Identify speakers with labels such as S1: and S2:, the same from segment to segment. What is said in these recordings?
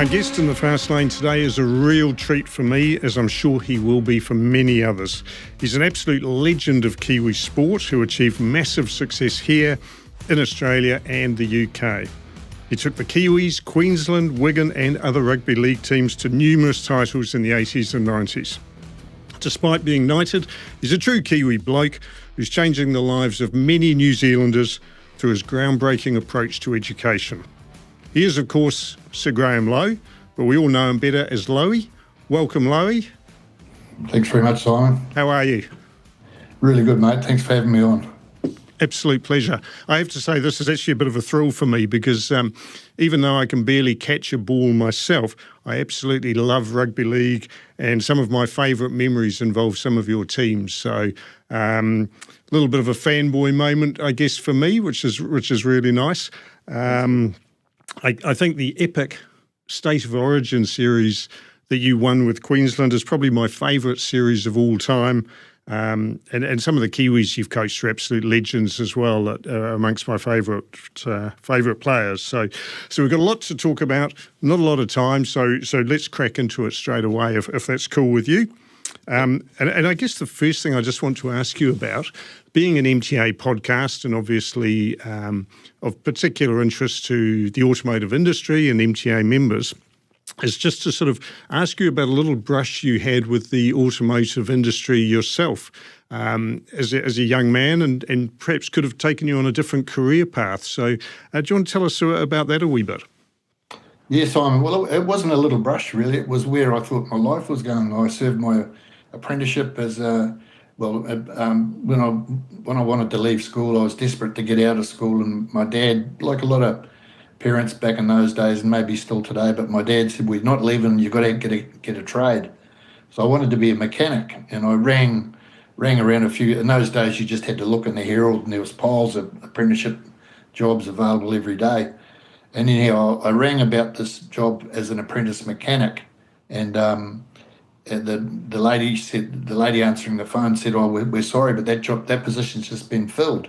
S1: Our guest in the Fast Lane today is a real treat for me, as I'm sure he will be for many others. He's an absolute legend of Kiwi sport who achieved massive success here in Australia and the UK. He took the Kiwis, Queensland, Wigan and other rugby league teams to numerous titles in the 80s and 90s. Despite being knighted, he's a true Kiwi bloke who's changing the lives of many New Zealanders through his groundbreaking approach to education. He is, of course, Sir Graham Lowe, but we all know him better as Lowie. Welcome, Lowie.
S2: Thanks very much, Simon.
S1: How are you?
S2: Really good, mate. Thanks for having me on.
S1: Absolute pleasure. I have to say this is actually a bit of a thrill for me because even though I can barely catch a ball myself, I absolutely love rugby league, and some of my favourite memories involve some of your teams. So a little bit of a fanboy moment, I guess, for me, which is really nice. I think the epic State of Origin series that you won with Queensland is probably my favourite series of all time. And some of the Kiwis you've coached are absolute legends as well, that are amongst my favourite players. So we've got a lot to talk about, not a lot of time, so let's crack into it straight away if that's cool with you. And I guess the first thing I just want to ask you about, being an MTA podcast and obviously of particular interest to the automotive industry and MTA members, is just to sort of ask you about a little brush you had with the automotive industry yourself as a young man and perhaps could have taken you on a different career path. So do you want to tell us about that a wee bit?
S2: Yeah, Simon. Well, it wasn't a little brush, really. It was where I thought my life was going. I served my apprenticeship as when I wanted to leave school, I was desperate to get out of school, and my dad, like a lot of parents back in those days, and maybe still today, but my dad said, "We're not leaving. You've got to get a trade." So I wanted to be a mechanic, and I rang around a few. In those days, you just had to look in the Herald, and there was piles of apprenticeship jobs available every day. And anyhow, I rang about this job as an apprentice mechanic, and the lady answering the phone said, "Oh, we're sorry, but that position's just been filled."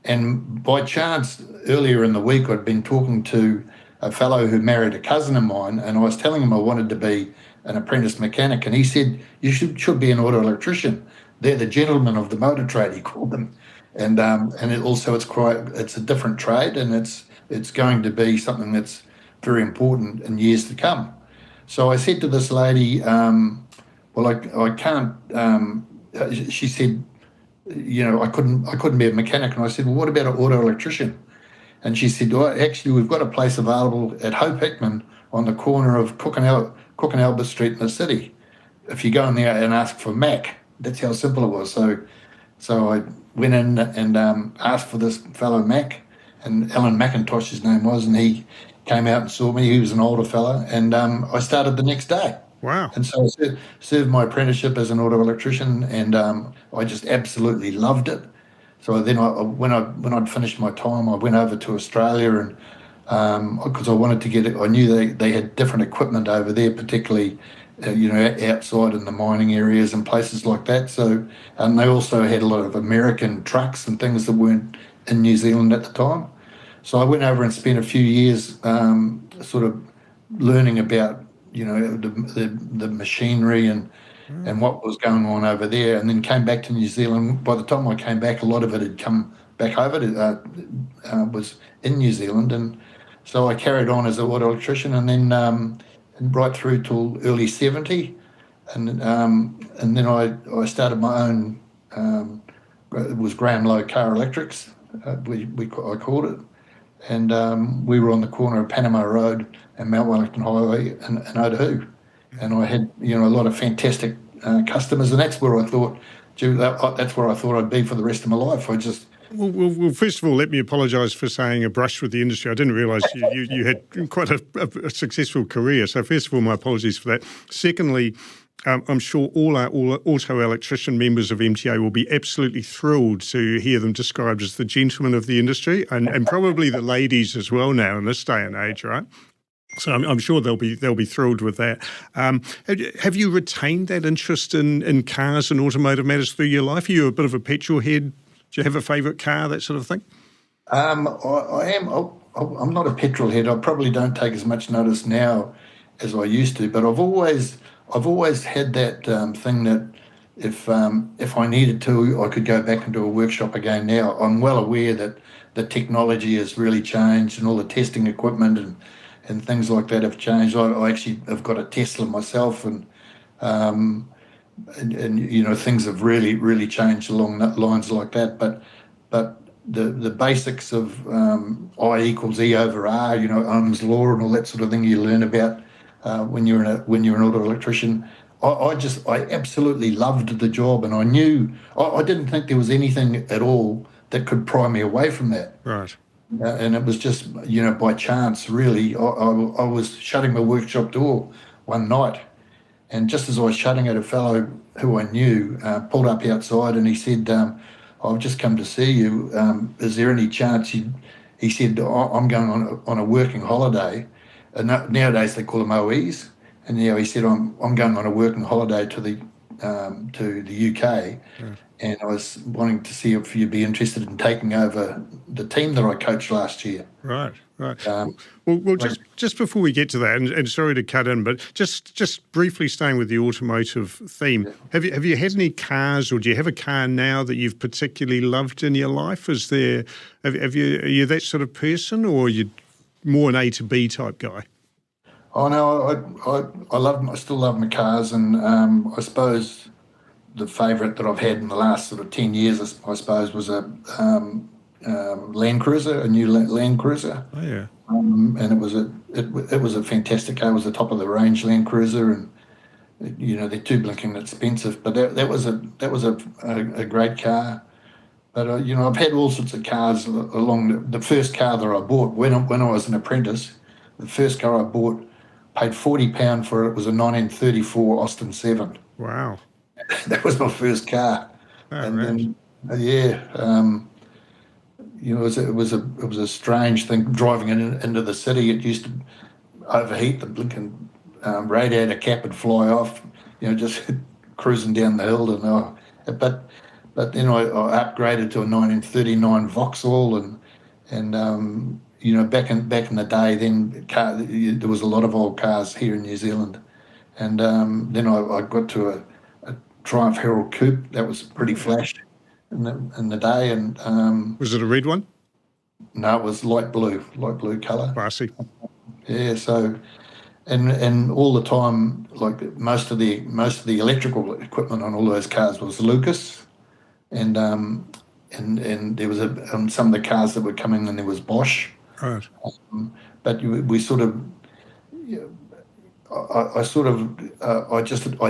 S2: And by chance, earlier in the week, I'd been talking to a fellow who married a cousin of mine, and I was telling him I wanted to be an apprentice mechanic, and he said, "You should be an auto electrician. They're the gentlemen of the motor trade," he called them. And it's a different trade, and it's going to be something that's very important in years to come. So I said to this lady, I can't. She said, I couldn't be a mechanic. And I said, "Well, what about an auto electrician?" And she said, "Well, actually, we've got a place available at Hope Hickman on the corner of Cook and Albert Street in the city. If you go in there and ask for Mac," that's how simple it was. So I went in and asked for this fellow Mac, and Alan McIntosh his name was, and he came out and saw me. He was an older fella, and I started the next day.
S1: Wow.
S2: And so I served my apprenticeship as an auto electrician, and I just absolutely loved it. So then when I'd finished my time, I went over to Australia, and because I wanted to get it, I knew they had different equipment over there, particularly outside in the mining areas and places like that. So, and they also had a lot of American trucks and things that weren't in New Zealand at the time. So I went over and spent a few years sort of learning about the machinery and what was going on over there, and then came back to New Zealand. By the time I came back, a lot of it had come back over to was in New Zealand, and so I carried on as an auto electrician, and then right through till early 70, and then I started my own. It was Graham Lowe Car Electrics, I called it, and we were on the corner of Panama Road and Mount Wellington Highway in Otahu, and I had a lot of fantastic customers, and that's where I thought, that's where I thought I'd be for the rest of my life.
S1: Well, first of all, let me apologise for saying a brush with the industry. I didn't realise you had quite a successful career. So first of all, my apologies for that. Secondly, I'm sure all our auto electrician members of MTA will be absolutely thrilled to hear them described as the gentlemen of the industry, and probably the ladies as well now in this day and age, right? So I'm sure they'll be thrilled with that. Have you retained that interest in cars and automotive matters through your life? Are you a bit of a petrol head? Do you have a favourite car, that sort of thing?
S2: I am. I'm not a petrol head. I probably don't take as much notice now as I used to. But I've always had that thing that if I needed to, I could go back into a workshop again. Now I'm well aware that the technology has really changed and all the testing equipment and things like that have changed. I actually have got a Tesla myself, um, and you know, things have really changed along that lines like that. But the basics of I equals E over R, you know, Ohm's law and all that sort of thing you learn about when you're an auto electrician. I absolutely loved the job, and I didn't think there was anything at all that could pry me away from that.
S1: Right.
S2: And it was just, you know, by chance, really. I was shutting my workshop door one night, and just as I was shutting it, a fellow who I knew pulled up outside, and he said, "I've just come to see you. Is there any chance He said, "I'm going on a working holiday." And nowadays they call them OEs. And he said, "I'm going on a working holiday to the UK."
S1: Right.
S2: And I was wanting to see if you'd be interested in taking over the team that I coached last year.
S1: Right. Well, just before we get to that, and sorry to cut in, but just briefly staying with the automotive theme, yeah. Have you had any cars, or do you have a car now that you've particularly loved in your life? Are you that sort of person, or are you more an A to B type guy?
S2: Oh no, I still love my cars, and I suppose the favourite that I've had in the last sort of 10 years, I suppose, was a Land Cruiser, a new Land Cruiser.
S1: Oh yeah.
S2: And it was a fantastic car. It was the top of the range Land Cruiser, and you know, they're too blinking expensive. But that was a great car. But you know, I've had all sorts of cars along. The first car that I bought when I was an apprentice, the first car I bought, paid £40 for it. It was a 1934 Austin 7.
S1: Wow.
S2: That was my first car.
S1: Oh,
S2: and
S1: right.
S2: then, you know, it was a strange thing driving into the city. It used to overheat. The blinking radiator cap would fly off. You know, just cruising down the hill. But then I upgraded to a 1939 Vauxhall, and you know, back in the day, then there was a lot of old cars here in New Zealand, and then I got to a Triumph Herald Coupe that was pretty flash in the day, and
S1: was it a red one?
S2: No, it was light blue colour.
S1: Classy.
S2: Yeah, so and all the time, like most of the electrical equipment on all those cars was Lucas, and there was on some of the cars that were coming in there was Bosch.
S1: Right.
S2: But we sort of, I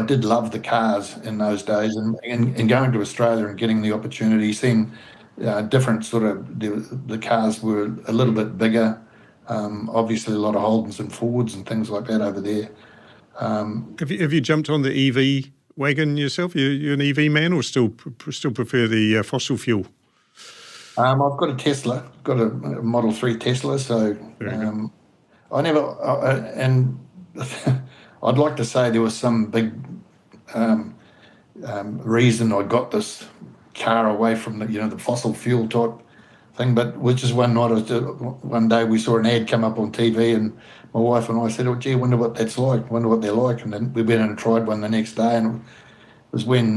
S2: did love the cars in those days, and going to Australia and getting the opportunity, seeing different sort of, the cars were a little bit bigger, obviously a lot of Holdens and Fords and things like that over there.
S1: Have you jumped on the EV wagon yourself? You're an EV man, or still prefer the fossil fuel?
S2: I've got a Tesla, got a Model 3 Tesla, so I never, and I'd like to say there was some big reason I got this car away from the fossil fuel type thing, but it was just one night, one day we saw an ad come up on TV, and my wife and I said, "Oh gee, I wonder what that's like, wonder what they're like," and then we went in and tried one the next day, and it was when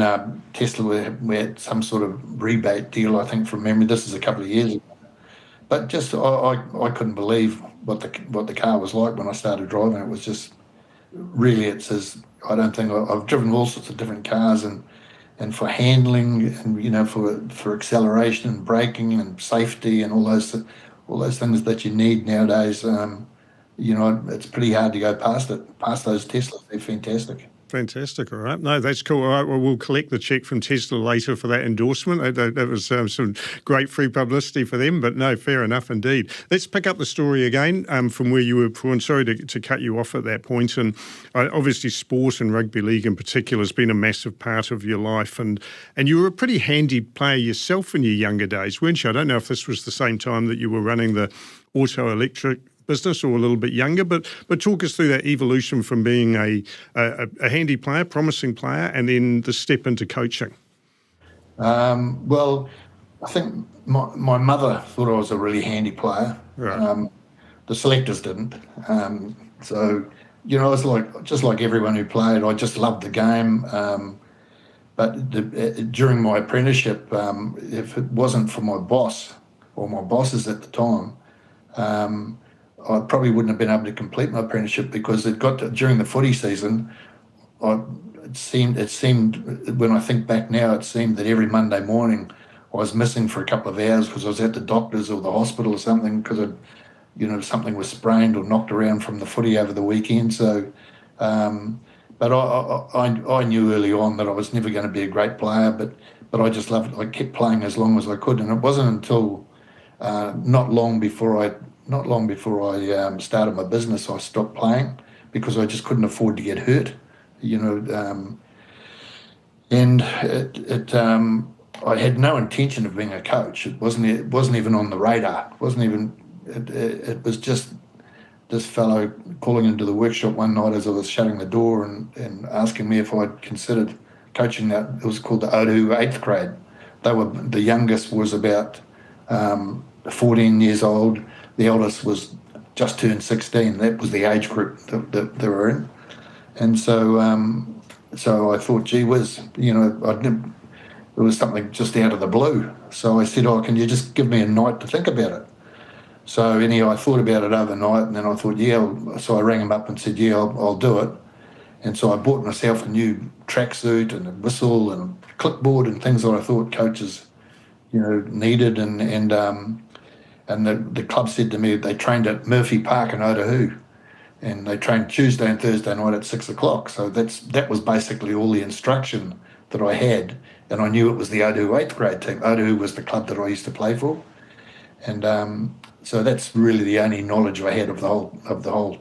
S2: Tesla we had some sort of rebate deal, I think, from memory. This is a couple of years ago. But just I couldn't believe what the car was like when I started driving. It was just really, I don't think I've driven all sorts of different cars, and for handling, and you know, for acceleration and braking and safety and all those things that you need nowadays. You know, it's pretty hard to go past those Teslas. They're fantastic.
S1: Fantastic. All right. No, that's cool. All right. Well, we'll collect the cheque from Tesla later for that endorsement. That was some great free publicity for them. But no, fair enough indeed. Let's pick up the story again from where you were before. And sorry to cut you off at that point. And obviously, sport and rugby league in particular has been a massive part of your life. And you were a pretty handy player yourself in your younger days, weren't you? I don't know if this was the same time that you were running the auto electric business, or a little bit younger, but talk us through that evolution from being a handy player, promising player, and then the step into coaching.
S2: Well, I think my mother thought I was a really handy player.
S1: Right.
S2: The selectors didn't. So I was just like everyone who played. I just loved the game. But during my apprenticeship, if it wasn't for my boss or my bosses at the time, I probably wouldn't have been able to complete my apprenticeship, because during the footy season, it seemed when I think back now, it seemed that every Monday morning I was missing for a couple of hours because I was at the doctor's or the hospital or something, because something was sprained or knocked around from the footy over the weekend. So, but I knew early on that I was never going to be a great player, but I just loved it. I kept playing as long as I could, and it wasn't until not long before I started my business I stopped playing, because I just couldn't afford to get hurt. And I had no intention of being a coach. It wasn't even on the radar. It was just this fellow calling into the workshop one night as I was shutting the door and asking me if I'd considered coaching that. It was called the Odu 8th grade. The youngest was about 14 years old. The eldest was just turned 16. That was the age group that they were in. And so I thought, gee whiz, it was something just out of the blue. So I said, can you just give me a night to think about it? So anyhow, I thought about it overnight, and then I thought, so I rang him up and said, I'll do it. And so I bought myself a new tracksuit and a whistle and a clipboard and things that I thought coaches, needed. And the club said to me they trained at Murphy Park in Otahu, and they trained Tuesday and Thursday night at 6 o'clock. So that was basically all the instruction that I had, and I knew it was the Otahu 8th grade team. Otahu was the club that I used to play for, and so that's really the only knowledge I had of the whole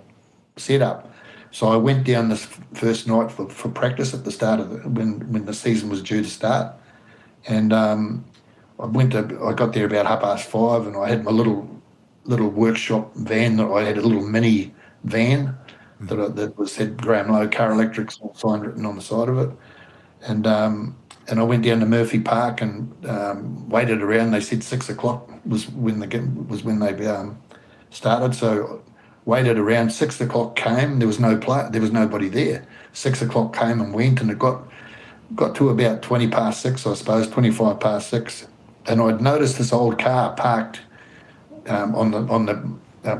S2: setup. So I went down this first night for practice at the start of when the season was due to start, and I got there about 5:30, and I had my little workshop van that I had, a little mini van that was said Graham Lowe Car Electrics sign written on the side of it, and I went down to Murphy Park and waited around. They said 6 o'clock was when they started, so waited around. 6 o'clock came. There was nobody there. 6 o'clock came and went, and it got to about 20 past 6, I suppose, 25 past 6, and I'd noticed this old car parked on the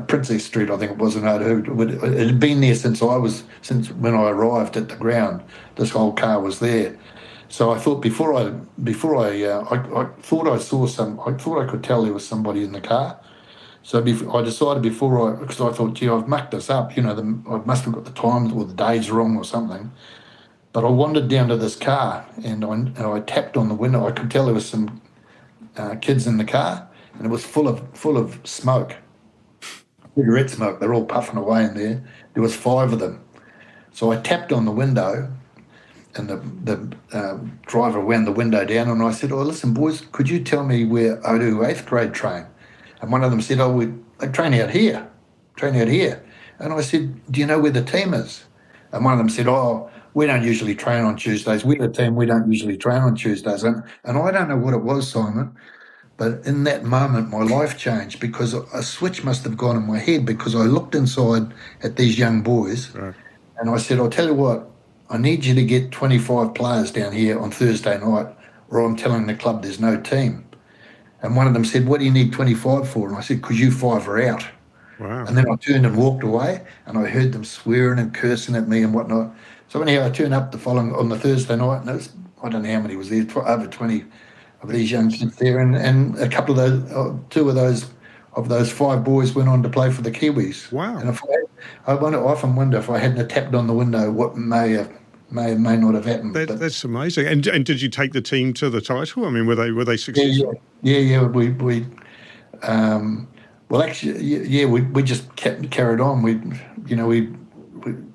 S2: Princess Street, I think it was, in Otahu. It had been there since when I arrived at the ground. This whole car was there. So I thought I thought I could tell there was somebody in the car. So I decided because I thought, gee, I've mucked this up. I must have got the times or the days wrong or something. But I wandered down to this car and I tapped on the window. I could tell there was some kids in the car, and it was full of smoke, cigarette smoke. They're all puffing away in there. There was 5 of them. So I tapped on the window, and the driver wound the window down, and I said, listen, boys, could you tell me where Otahu 8th grade train? And one of them said, they train out here. And I said, do you know where the team is? And one of them said, we don't usually train on Tuesdays. We're the team, we don't usually train on Tuesdays. And I don't know what it was, Simon, but in that moment, my life changed, because a switch must have gone in my head, because I looked inside at these young boys, right, and I said, I'll tell you what, I need you to get 25 players down here on Thursday night, or I'm telling the club there's no team. And one of them said, what do you need 25 for? And I said, because you 5 are out.
S1: Wow. And
S2: then I turned and walked away, and I heard them swearing and cursing at me and whatnot. So anyhow, I turned up on the Thursday night, and I don't know how many was there, over 20 of these young kids there, and a couple of those, 2 of those 5 boys went on to play for the Kiwis.
S1: Wow.
S2: And I often wonder if I hadn't tapped on the window, what may not have happened.
S1: That's amazing. And did you take the team to the title? I mean, were they successful?
S2: Yeah. We we just carried on. We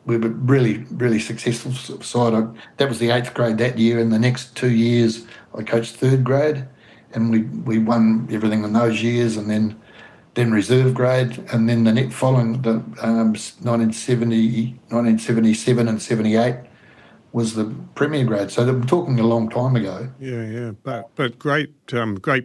S2: were really, really successful side. That was the 8th grade that year. In the next 2 years, I coached 3rd grade, and we won everything in those years, and then reserve grade, and then the following 1977 and 78. was the premier grade. So I'm talking a long time ago.
S1: Yeah. But great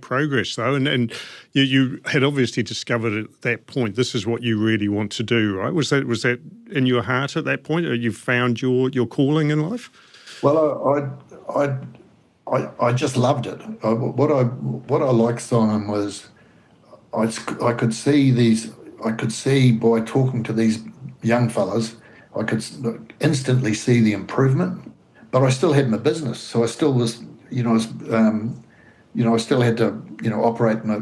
S1: progress though, and you had obviously discovered at that point this is what you really want to do, right? Was that in your heart at that point? Or you found your calling in life?
S2: Well, I just loved it. What I liked, Simon, was I could see by talking to these young fellas, I could instantly see the improvement. But I still had my business, so I still was, I still had to, operate my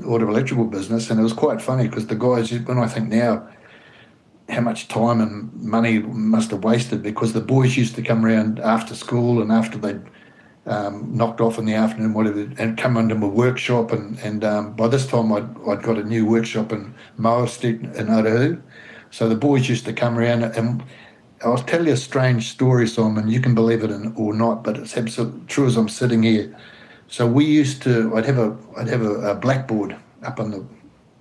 S2: auto electrical business, and it was quite funny because the guys, when I think now, how much time and money must have wasted, because the boys used to come around after school and after they'd knocked off in the afternoon, whatever, and come into my workshop, and by this time I'd got a new workshop in Moa Street in Otahu, so the boys used to come around, and I'll tell you a strange story, Simon. You can believe it or not, but it's absolutely true as I'm sitting here. So I'd have a blackboard up on the,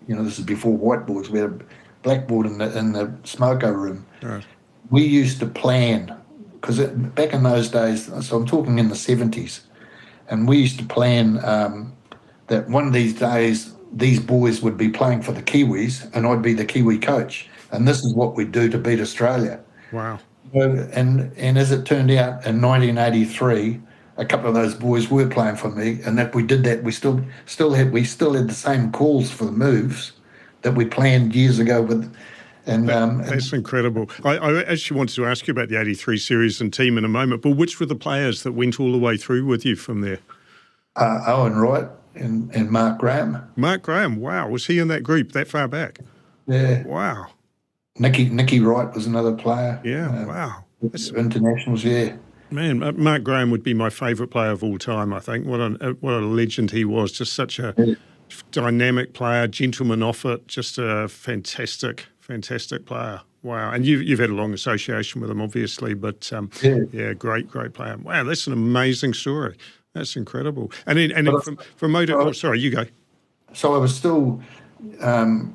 S2: this is before whiteboards. We had a blackboard in the smoko room.
S1: Right.
S2: We used to plan, because back in those days, so I'm talking in the 70s, and we used to plan that one of these days these boys would be playing for the Kiwis and I'd be the Kiwi coach, and this is what we'd do to beat Australia.
S1: Wow.
S2: And as it turned out, in 1983, a couple of those boys were playing for me, and that we did that. We still had the same calls for the moves that we planned years ago with. And
S1: that's incredible. I actually wanted to ask you about the 83 series and team in a moment, but which were the players that went all the way through with you from there?
S2: Owen Wright and Mark Graham.
S1: Mark Graham, wow. Was he in that group that far back?
S2: Yeah.
S1: Wow.
S2: Nicky Wright was another player.
S1: Yeah, wow.
S2: Internationals, yeah.
S1: Man, Mark Graham would be my favourite player of all time, I think. What a legend he was. Just such a dynamic player, gentleman off it, just a fantastic player. Wow. And you've had a long association with him, obviously, but great player. Wow, that's an amazing story. That's incredible. And then from motor, sorry, you go.
S2: So I was still, I'm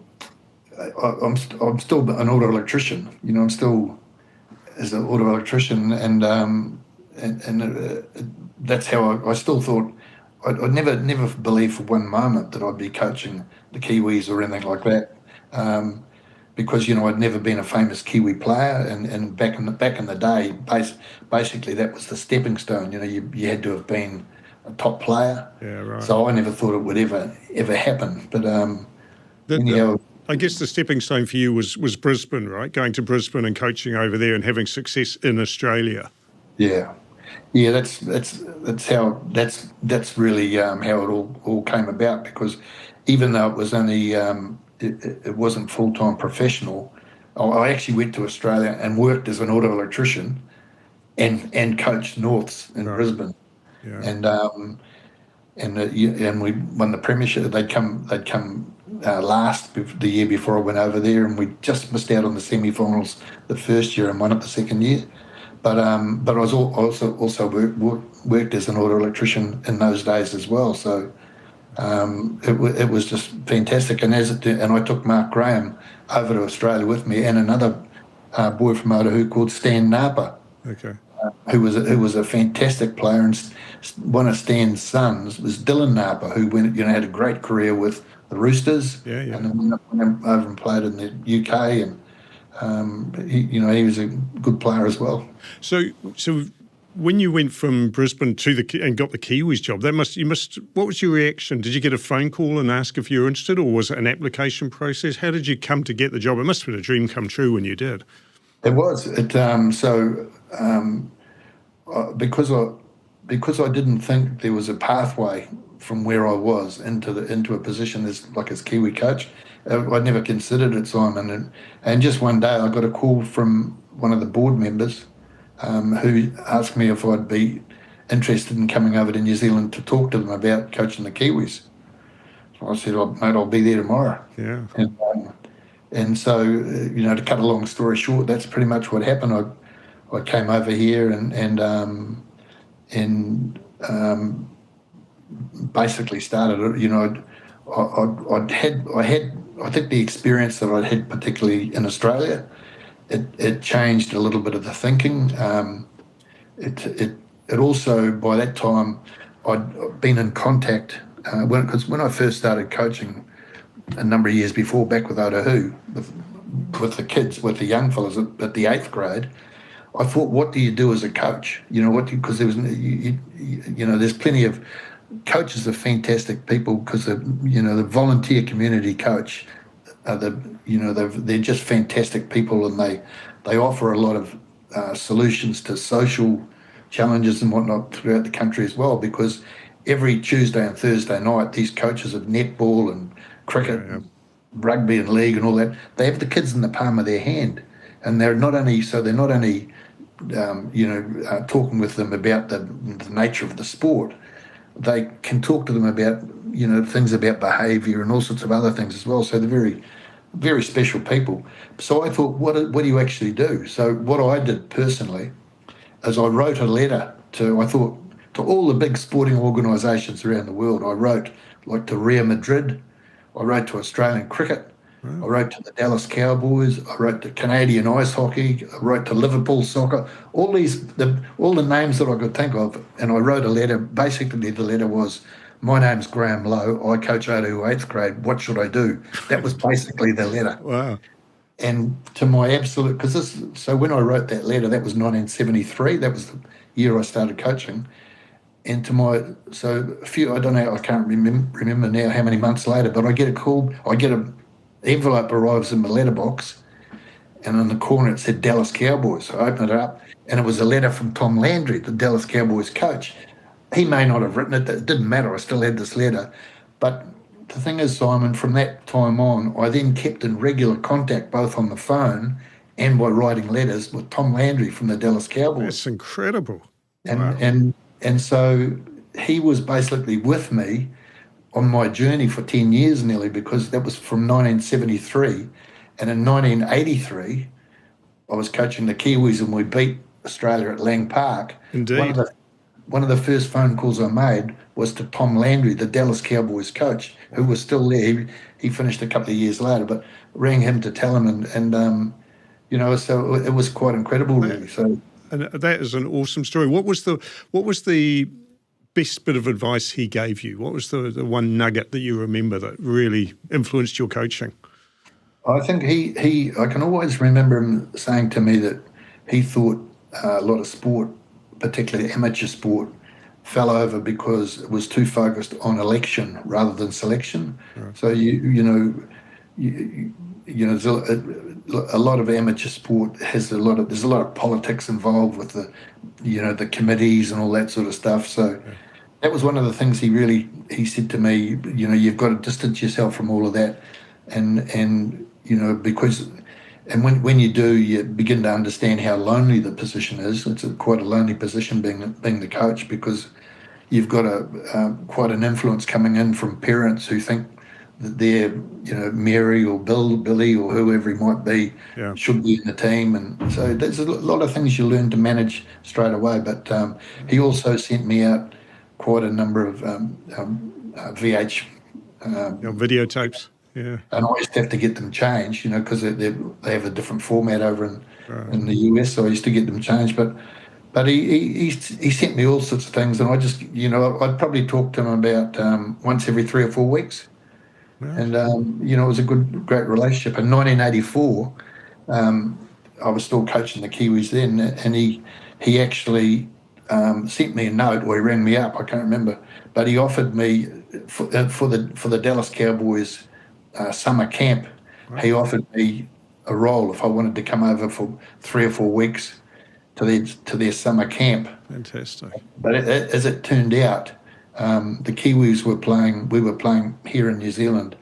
S2: still an auto electrician. I'm still as an auto electrician, and that's how I still thought. I'd never believed for one moment that I'd be coaching the Kiwis or anything like that, because I'd never been a famous Kiwi player, and back in the day, basically that was the stepping stone. You had to have been a top player.
S1: Yeah, right.
S2: So I never thought it would ever happen. But anyhow.
S1: I guess the stepping stone for you was Brisbane, right? Going to Brisbane and coaching over there and having success in Australia.
S2: Yeah. That's really how it all came about, because even though it was only it wasn't full-time professional, I actually went to Australia and worked as an auto electrician and coached Norths in Brisbane. Yeah. And we won the premiership. They'd come last the year before I went over there, and we just missed out on the semi-finals the first year and won it the second year. But I was also worked as an auto electrician in those days as well. So it was just fantastic. And and I took Mark Graham over to Australia with me, and another boy from Otahu called Stan Napa.
S1: Okay.
S2: Who was a fantastic player, and one of Stan's sons was Dylan Napa, who had a great career with the Roosters.
S1: Yeah.
S2: And then went over and played in the UK, and he was a good player as well.
S1: So when you went from Brisbane and got the Kiwis job, what was your reaction? Did you get a phone call and ask if you were interested, or was it an application process? How did you come to get the job? It must have been a dream come true when you did.
S2: It was. Because I didn't think there was a pathway from where I was into a position as Kiwi coach. I'd never considered it, Simon. And just one day I got a call from one of the board members who asked me if I'd be interested in coming over to New Zealand to talk to them about coaching the Kiwis. So I said, mate, I'll be there tomorrow.
S1: Yeah.
S2: And so, to cut a long story short, that's pretty much what happened. I came over here and basically started. I think the experience that I'd had, particularly in Australia, it changed a little bit of the thinking. it also, by that time, I'd been in contact, because when I first started coaching a number of years before, back with Otahu, with the kids, with the young fellas at the 8th grade, I thought, what do you do as a coach? Because there was, there's plenty of coaches are fantastic people, because the volunteer community coach, they're just fantastic people, and they offer a lot of solutions to social challenges and whatnot throughout the country as well, because every Tuesday and Thursday night, these coaches of netball and cricket, and rugby and league and all that, they have the kids in the palm of their hand, and they're not only talking with them about the nature of the sport, they can talk to them about things about behaviour and all sorts of other things as well. So they're very, very special people. So I thought, what do you actually do? So what I did personally is I wrote a letter to all the big sporting organisations around the world. I wrote like to Real Madrid, I wrote to Australian cricket, I wrote to the Dallas Cowboys, I wrote to Canadian ice hockey, I wrote to Liverpool soccer, all the names that I could think of, and I wrote a letter. Basically, the letter was, my name's Graham Lowe, I coach Otahu 8th grade, what should I do? That was basically the letter.
S1: Wow.
S2: And to my absolute, so when I wrote that letter, that was 1973, that was the year I started coaching. And I don't know, I can't remember now how many months later, but I get a call, the envelope arrives in my letterbox, and in the corner it said Dallas Cowboys. I opened it up, and it was a letter from Tom Landry, the Dallas Cowboys coach. He may not have written it, it didn't matter, I still had this letter. But the thing is, Simon, from that time on, I then kept in regular contact, both on the phone and by writing letters, with Tom Landry from the Dallas Cowboys.
S1: That's incredible.
S2: And so he was basically with me on my journey for 10 years nearly, because that was from 1973. And in 1983, I was coaching the Kiwis and we beat Australia at Lang Park.
S1: Indeed.
S2: One of the first phone calls I made was to Tom Landry, the Dallas Cowboys coach, who was still there. He finished a couple of years later, but rang him to tell him, so it was quite incredible, really.
S1: And that is an awesome story. What was the best bit of advice he gave you? What was the one nugget that you remember that really influenced your coaching?
S2: I think I can always remember him saying to me that he thought a lot of sport, particularly amateur sport, fell over because it was too focused on election rather than selection. Right. So there's a lot of amateur sport there's a lot of politics involved with the committees and all that sort of stuff. So that was one of the things he said to me, you've got to distance yourself from all of that, and when you do, you begin to understand how lonely the position is. It's quite a lonely position being the coach, because you've got quite an influence coming in from parents who think that they're, Mary or Billy or whoever he might be should be in the team. And so there's a lot of things you learn to manage straight away. But he also sent me out quite a number of VH
S1: videotapes. Yeah.
S2: And I used to have to get them changed, because they have a different format over in the US. So I used to get them changed. But he sent me all sorts of things, and I just, I'd probably talk to him about once every 3 or 4 weeks. Right. And, it was a great relationship. In 1984, I was still coaching the Kiwis then, and he actually sent me a note, or he rang me up, I can't remember, but he offered me for the Dallas Cowboys summer camp. Right. He offered me a role if I wanted to come over for 3 or 4 weeks to their summer camp.
S1: Fantastic.
S2: But as it turned out, the Kiwis we were playing here in New Zealand,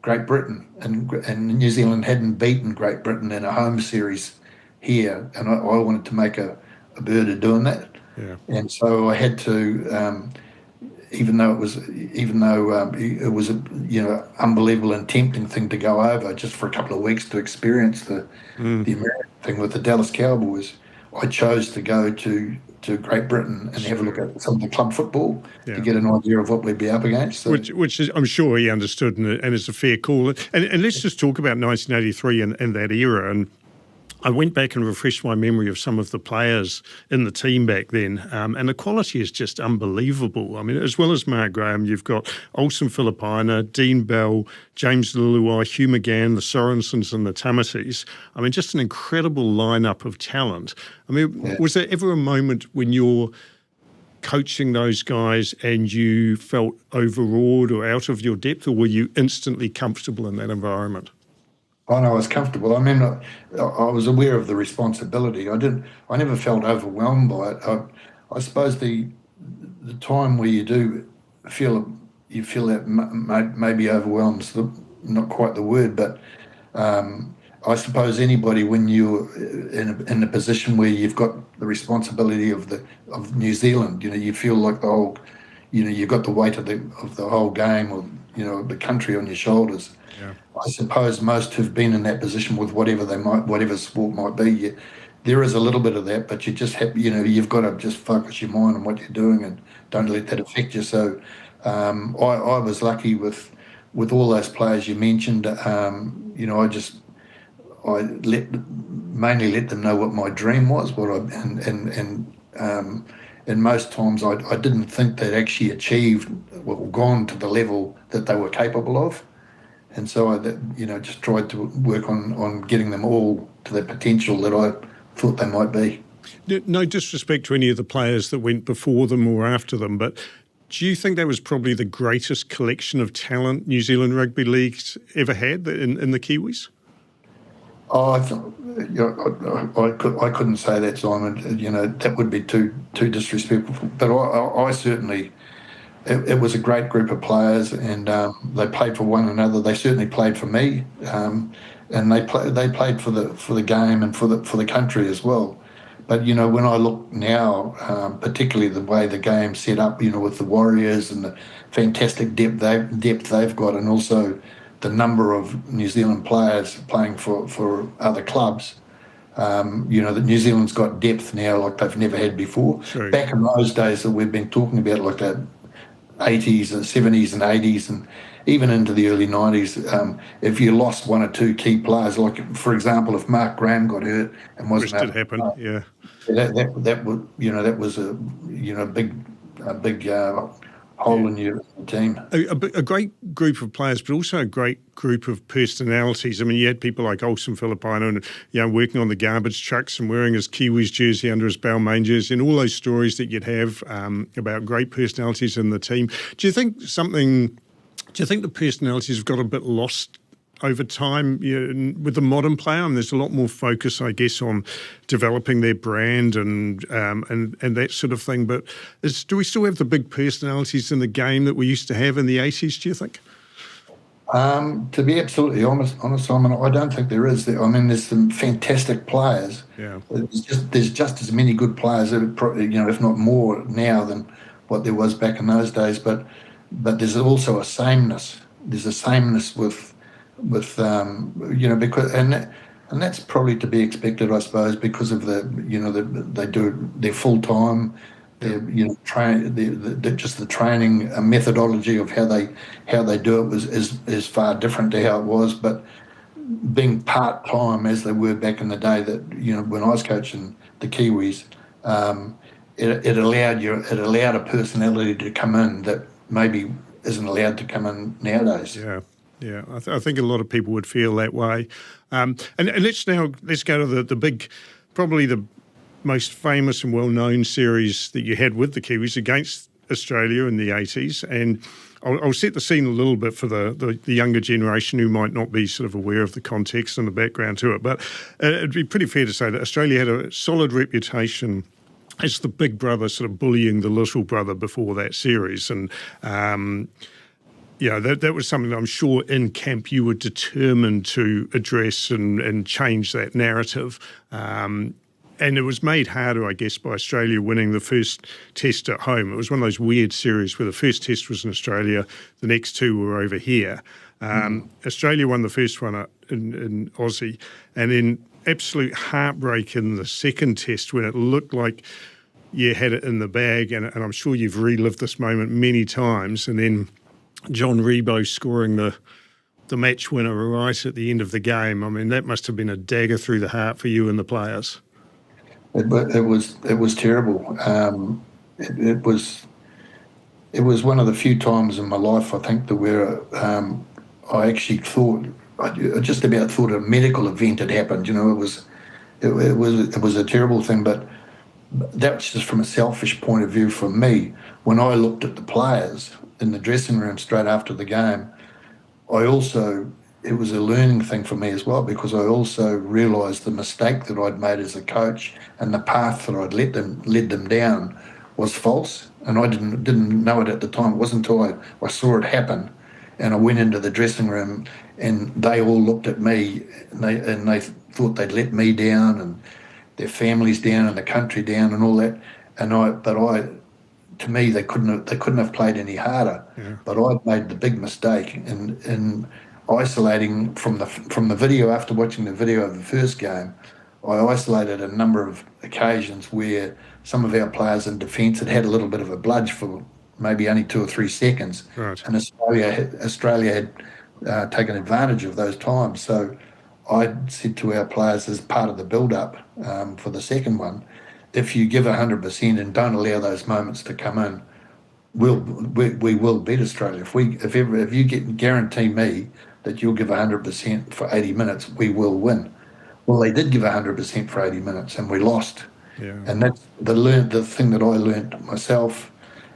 S2: Great Britain, and New Zealand hadn't beaten Great Britain in a home series here, and I wanted to make a bird of doing that. Yeah. And so I had to, even though it was a unbelievable and tempting thing to go over just for a couple of weeks to experience the American thing with the Dallas Cowboys, I chose to go to Great Britain and have a look at some of the club football to get an idea of what we'd be up against. So.
S1: Which is, I'm sure he understood, and it's a fair call. And let's just talk about 1983 and that era. And I went back and refreshed my memory of some of the players in the team back then, and the quality is just unbelievable. I mean, as well as Mark Graham, you've got Olsen Philippina, Dean Bell, James Luluai, Hugh McGann, the Sorensens and the Tamatis. I mean, just an incredible lineup of talent. I mean, was there ever a moment when you're coaching those guys and you felt overawed or out of your depth, or were you instantly comfortable in that environment?
S2: I know I was comfortable. I mean, I was aware of the responsibility. I never felt overwhelmed by it. I suppose the time where you do feel that maybe overwhelmed is not quite the word, but I suppose anybody, when you're in a position where you've got the responsibility of New Zealand, you feel like the whole, you've got the weight of the whole game, or the country on your shoulders.
S1: Yeah.
S2: I suppose most have been in that position with whatever sport might be. There is a little bit of that, but you just have, you've got to just focus your mind on what you're doing and don't let that affect you. So I was lucky with all those players you mentioned. I mainly let them know what my dream was, and most times I didn't think they'd actually achieved or gone to the level that they were capable of. And so I, just tried to work on getting them all to the potential that I thought they might be.
S1: No disrespect to any of the players that went before them or after them, but do you think that was probably the greatest collection of talent New Zealand Rugby League's ever had in the Kiwis?
S2: Oh, I couldn't say that, Simon. That would be too disrespectful. But I certainly. It was a great group of players, and they played for one another. They certainly played for me, and they played for the game and for the country as well. But when I look now, particularly the way the game's set up, with the Warriors and the fantastic depth they've got, and also the number of New Zealand players playing for other clubs. That New Zealand's got depth now like they've never had before.
S1: Sure.
S2: Back in those days that we've been talking about, like that 80s and 70s and 80s and even into the early 90s, if you lost one or two key players, like for example, if Mark Graham got hurt and wasn't
S1: able to happen, yeah,
S2: that was a big hole in your team.
S1: A great group of players, but also a great group of personalities. I mean, you had people like Olsen Philippina and working on the garbage trucks and wearing his Kiwis jersey under his Balmain jersey, and all those stories that you'd have about great personalities in the team. Do you think the personalities have got a bit lost over time with the modern player? I mean, there's a lot more focus, I guess, on developing their brand and that sort of thing. But do we still have the big personalities in the game that we used to have in the 80s, do you think?
S2: To be absolutely honest, Simon, I don't think there is. I mean, there's some fantastic players.
S1: Yeah.
S2: There's just as many good players, if not more now than what there was back in those days. But there's also a sameness. There's a sameness with because and that's probably to be expected, I suppose, because of they do their full time, just the training methodology of how they do it is far different to how it was. But being part time as they were back in the day, that when I was coaching the Kiwis, it allowed a personality to come in that maybe isn't allowed to come in nowadays.
S1: Yeah, I think a lot of people would feel that way. And let's go to the big, probably the most famous and well-known series that you had with the Kiwis against Australia in the 80s. And I'll set the scene a little bit for the younger generation who might not be sort of aware of the context and the background to it. But it'd be pretty fair to say that Australia had a solid reputation as the big brother sort of bullying the little brother before that series. And that was something that I'm sure in camp you were determined to address and change that narrative. And it was made harder, I guess, by Australia winning the first test at home. It was one of those weird series where the first test was in Australia, the next two were over here. Australia won the first one in Aussie, and then absolute heartbreak in the second test when it looked like you had it in the bag, and I'm sure you've relived this moment many times, and then John Rebo scoring the the match winner right at the end of the game. I mean, that must have been a dagger through the heart for you and the players.
S2: It was terrible. It was one of the few times in my life, I think, that where I actually thought, I just about thought a medical event had happened. You know, it was a terrible thing, but that's just from a selfish point of view for me. When I looked at the players in the dressing room straight after the game, it was a learning thing for me as well, because I also realised the mistake that I'd made as a coach and the path that I'd led them down was false, and I didn't know it at the time. It wasn't until I saw it happen, and I went into the dressing room, and they all looked at me, and they thought they'd let me down, and their families down, and the country down, and all that. To me, they couldn't have played any harder.
S1: Yeah.
S2: But I'd made the big mistake in isolating from the video. After watching the video of the first game, I isolated a number of occasions where some of our players in defence had a little bit of a bludge for maybe only 2 or 3 seconds,
S1: right.
S2: and Australia had taken advantage of those times. So I said to our players as part of the build-up for the second one, if you give 100% and don't allow those moments to come in, we will beat Australia. If you guarantee me that you'll give 100% for 80 minutes, we will win. Well, they did give 100% for 80 minutes, and we lost.
S1: Yeah.
S2: And that's the thing that I learned myself,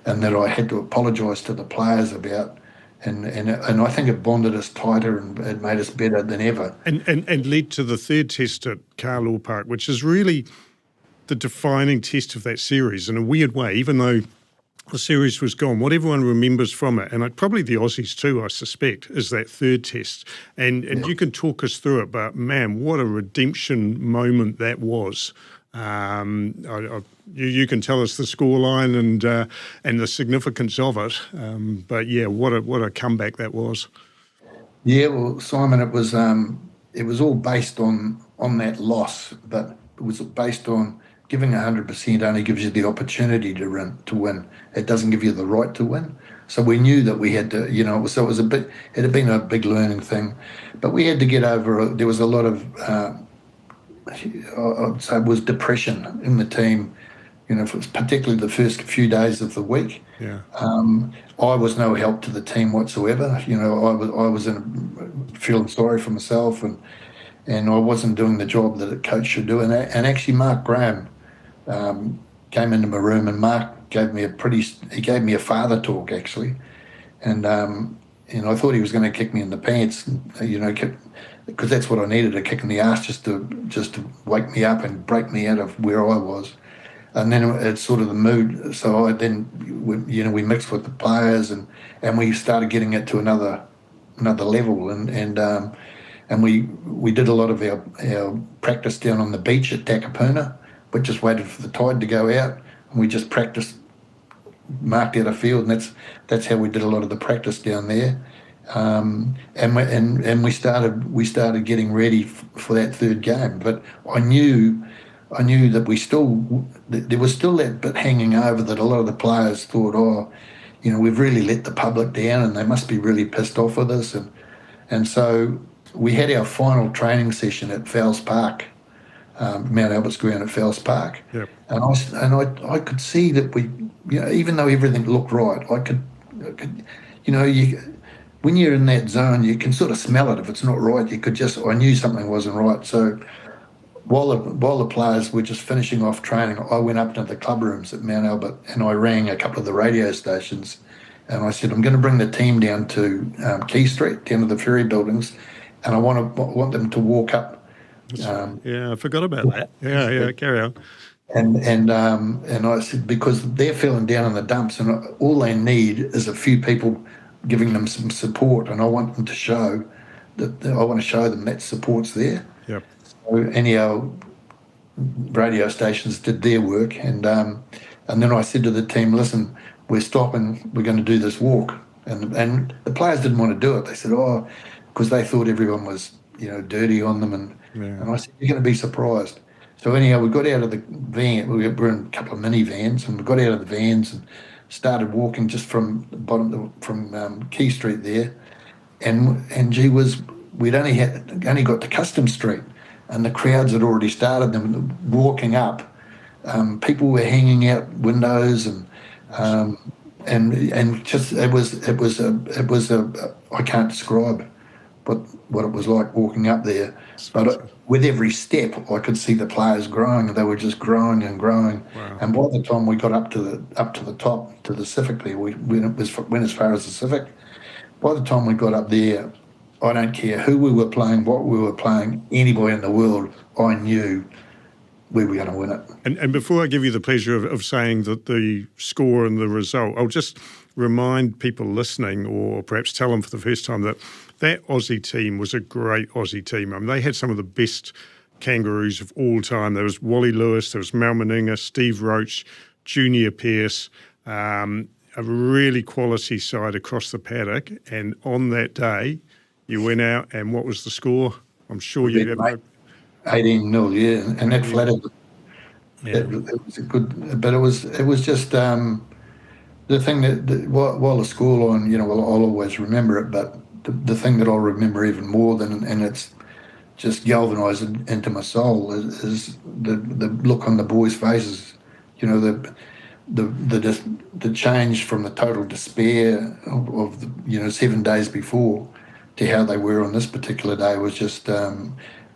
S2: and that I had to apologise to the players about. And I think it bonded us tighter, and it made us better than ever.
S1: And led to the third test at Carlaw Park, which is really the defining test of that series in a weird way, even though the series was gone. What everyone remembers from it, and probably the Aussies too, I suspect, is that third test. And you can talk us through it, but man, what a redemption moment that was. You can tell us the scoreline and the significance of it. But yeah, what a comeback that was.
S2: Yeah, well, Simon, it was all based on that loss, but it was based on giving 100% only gives you the opportunity to win. It doesn't give you the right to win. So we knew that we had to, so it had been a big learning thing, but we had to get over. There was a lot of, I'd say, it was depression in the team. Particularly the first few days of the week.
S1: Yeah.
S2: I was no help to the team whatsoever. I was feeling sorry for myself, and I wasn't doing the job that a coach should do. And actually, Mark Graham came into my room, and Mark gave me a father talk actually, and I thought he was going to kick me in the pants, because that's what I needed, a kick in the ass just to wake me up and break me out of where I was. And then it's sort of the mood. So we mixed with the players, and we started getting it to another level, and we did a lot of our practice down on the beach at Takapuna. We just waited for the tide to go out, and we just practiced, marked out a field, and that's how we did a lot of the practice down there. And we started getting ready for that third game. But I knew that there was still that bit hanging over, that a lot of the players thought, we've really let the public down, and they must be really pissed off with us, and so we had our final training session at Fowles Park, Mount Albert's ground at Fowles Park.
S1: Yep.
S2: And I could see that we, even though everything looked right, I could when you're in that zone, you can sort of smell it if it's not right. I knew something wasn't right. So while the players were just finishing off training, I went up to the club rooms at Mount Albert, and I rang a couple of the radio stations, and I said, I'm going to bring the team down to Quay Street, down to the ferry buildings, and I want them to walk up.
S1: Yeah, I forgot about that. Yeah, carry on.
S2: And I said, because they're feeling down in the dumps, and all they need is a few people giving them some support, and I want them to show that support's there.
S1: Yep.
S2: So anyhow, radio stations did their work, and then I said to the team, listen, we're stopping, we're going to do this walk, and the players didn't want to do it. They said, because they thought everyone was dirty on them, and I said, you're going to be surprised. So anyhow, we got out of the van. We were in a couple of minivans, and we got out of the vans and started walking just from the bottom from Quay Street there, and gee whiz, we'd only got to Custom Street, and the crowds had already started them walking up. People were hanging out windows, and just it was a I can't describe what it was like walking up there, but with every step I could see the players growing. They were just growing and growing.
S1: Wow.
S2: And by the time we got up to the top, to the Civically, we went as far as the Civic. By the time we got up there, I don't care who we were playing, what we were playing, anybody in the world, I knew we were going to win it.
S1: And before I give you the pleasure of saying that the score and the result, I'll just remind people listening, or perhaps tell them for the first time, that Aussie team was a great Aussie team. I mean, they had some of the best Kangaroos of all time. There was Wally Lewis, there was Mal Meninga, Steve Roach, Junior Pearce, a really quality side across the paddock. And on that day, you went out, and what was the score? I'm sure you have
S2: 18-0, yeah, and that flattered. Yeah. It was a good, but it was just the thing that while the scoreline, I'll always remember it, but the thing that I'll remember even more and it's just galvanised into my soul is the look on the boys' faces, the change from the total despair of 7 days before to how they were on this particular day was just.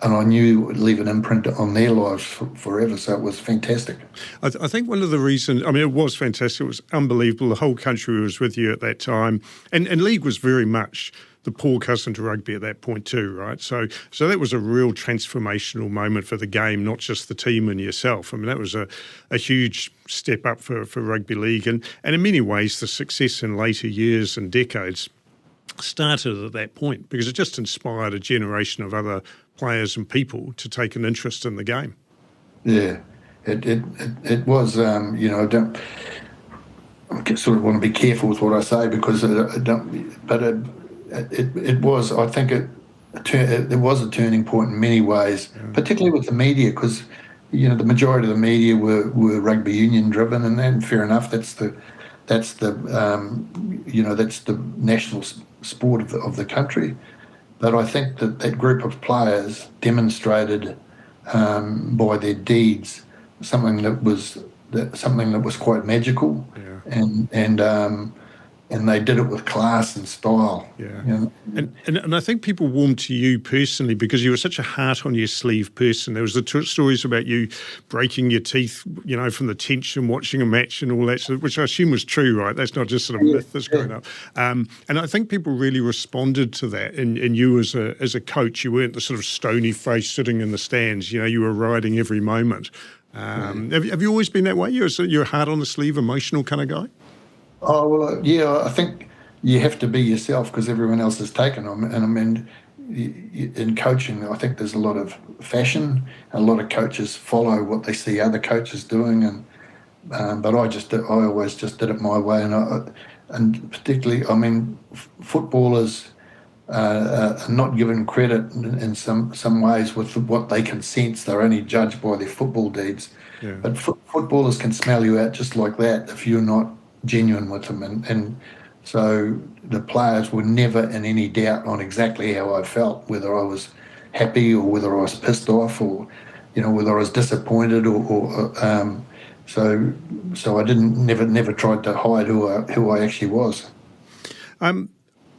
S2: And I knew it would leave an imprint on their lives forever, so it was fantastic.
S1: I think one of the reasons, it was fantastic, it was unbelievable. The whole country was with you at that time. And league was very much the poor cousin to rugby at that point too, right? So that was a real transformational moment for the game, not just the team and yourself. That was a huge step up for rugby league. And in many ways, the success in later years and decades started at that point because it just inspired a generation of other players and people to take an interest in the game.
S2: Yeah, it was. I sort of want to be careful with what I say because it was. I think it was a turning point in many ways, particularly with the media because the majority of the media were rugby union driven, and then fair enough. That's the national sport of the country. But I think that group of players demonstrated by their deeds something that was quite magical, and they did it with class and style.
S1: Yeah. And I think people warmed to you personally because you were such a heart on your sleeve person. There was the stories about you breaking your teeth, from the tension watching a match and all that, which I assume was true, right? That's not just sort of myth that's grown up. And I think people really responded to that. And you as a coach, you weren't the sort of stony face sitting in the stands. You were riding every moment. Have you always been that way? You're a heart on the sleeve, emotional kind of guy?
S2: Oh, well, yeah, I think you have to be yourself because everyone else is taken on. And in coaching, I think there's a lot of fashion. A lot of coaches follow what they see other coaches doing, but I always just did it my way. And particularly, footballers are not given credit in some ways with what they can sense. They're only judged by their football deeds. Yeah. But footballers can smell you out just like that if you're not genuine with them, and so the players were never in any doubt on exactly how I felt, whether I was happy or whether I was pissed off or whether I was disappointed or so I never tried to hide who I actually was.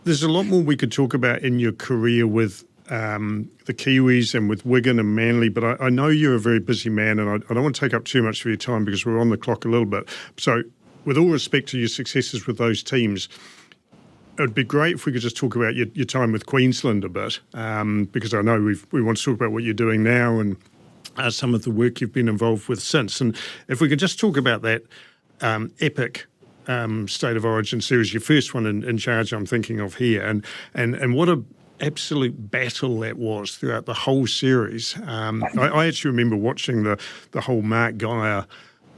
S1: There's a lot more we could talk about in your career with the Kiwis and with Wigan and Manly, but I know you're a very busy man, and I don't want to take up too much of your time because we're on the clock a little bit. So with all respect to your successes with those teams, it would be great if we could just talk about your time with Queensland a bit, because I know we want to talk about what you're doing now and some of the work you've been involved with since. And if we could just talk about that epic State of Origin series, your first one in charge I'm thinking of here, and what a absolute battle that was throughout the whole series. I actually remember watching the whole Mark Geyer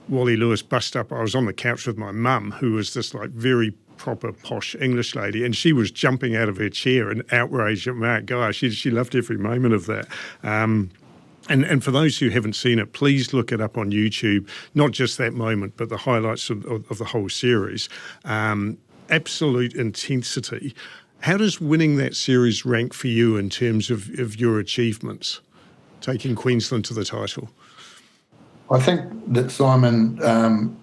S1: Wally Lewis bust up. I was on the couch with my mum, who was this very proper posh English lady, and she was jumping out of her chair in outrage at Mark Geyer. She loved every moment of that. And for those who haven't seen it, please look it up on YouTube. Not just that moment, but the highlights of the whole series. Absolute intensity. How does winning that series rank for you in terms of your achievements, taking Queensland to the title?
S2: I think that, Simon, I'm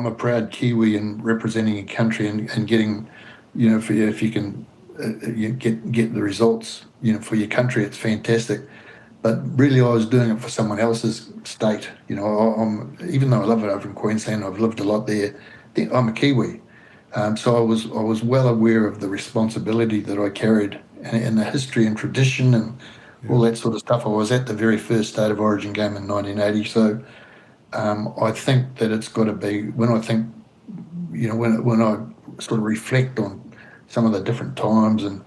S2: a proud Kiwi and representing a country and getting, if you can get the results, for your country, it's fantastic. But really, I was doing it for someone else's state. Even though I love it over in Queensland, I've lived a lot there. I'm a Kiwi, so I was well aware of the responsibility that I carried and the history and tradition and all that sort of stuff. I was at the very first State of Origin game in 1980, so I think that it's got to be, when I think, when I sort of reflect on some of the different times and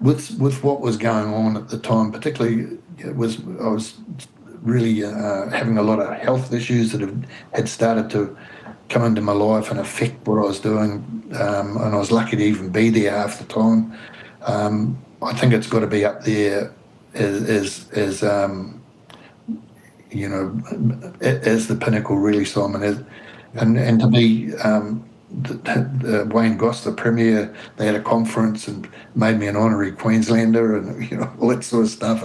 S2: with what was going on at the time, particularly, I was really having a lot of health issues that had started to come into my life and affect what I was doing, and I was lucky to even be there half the time. I think it's got to be up there as the pinnacle, really, Simon. And to me, Wayne Goss, the Premier, they had a conference and made me an honorary Queenslander and all that sort of stuff.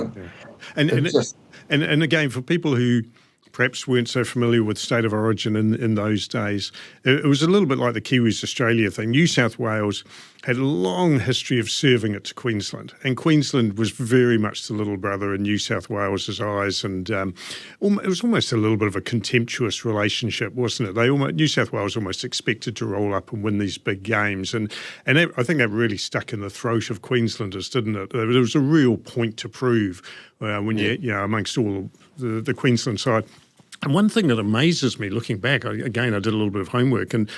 S1: And again, for people who perhaps weren't so familiar with State of Origin in those days, it was a little bit like the Kiwis Australia thing. New South Wales had a long history of serving it to Queensland, and Queensland was very much the little brother in New South Wales's eyes, and it was almost a little bit of a contemptuous relationship, wasn't it? New South Wales almost expected to roll up and win these big games, and I think that really stuck in the throat of Queenslanders, didn't it? There was a real point to prove when amongst all the Queensland side. And one thing that amazes me looking back, again, I did a little bit of homework, and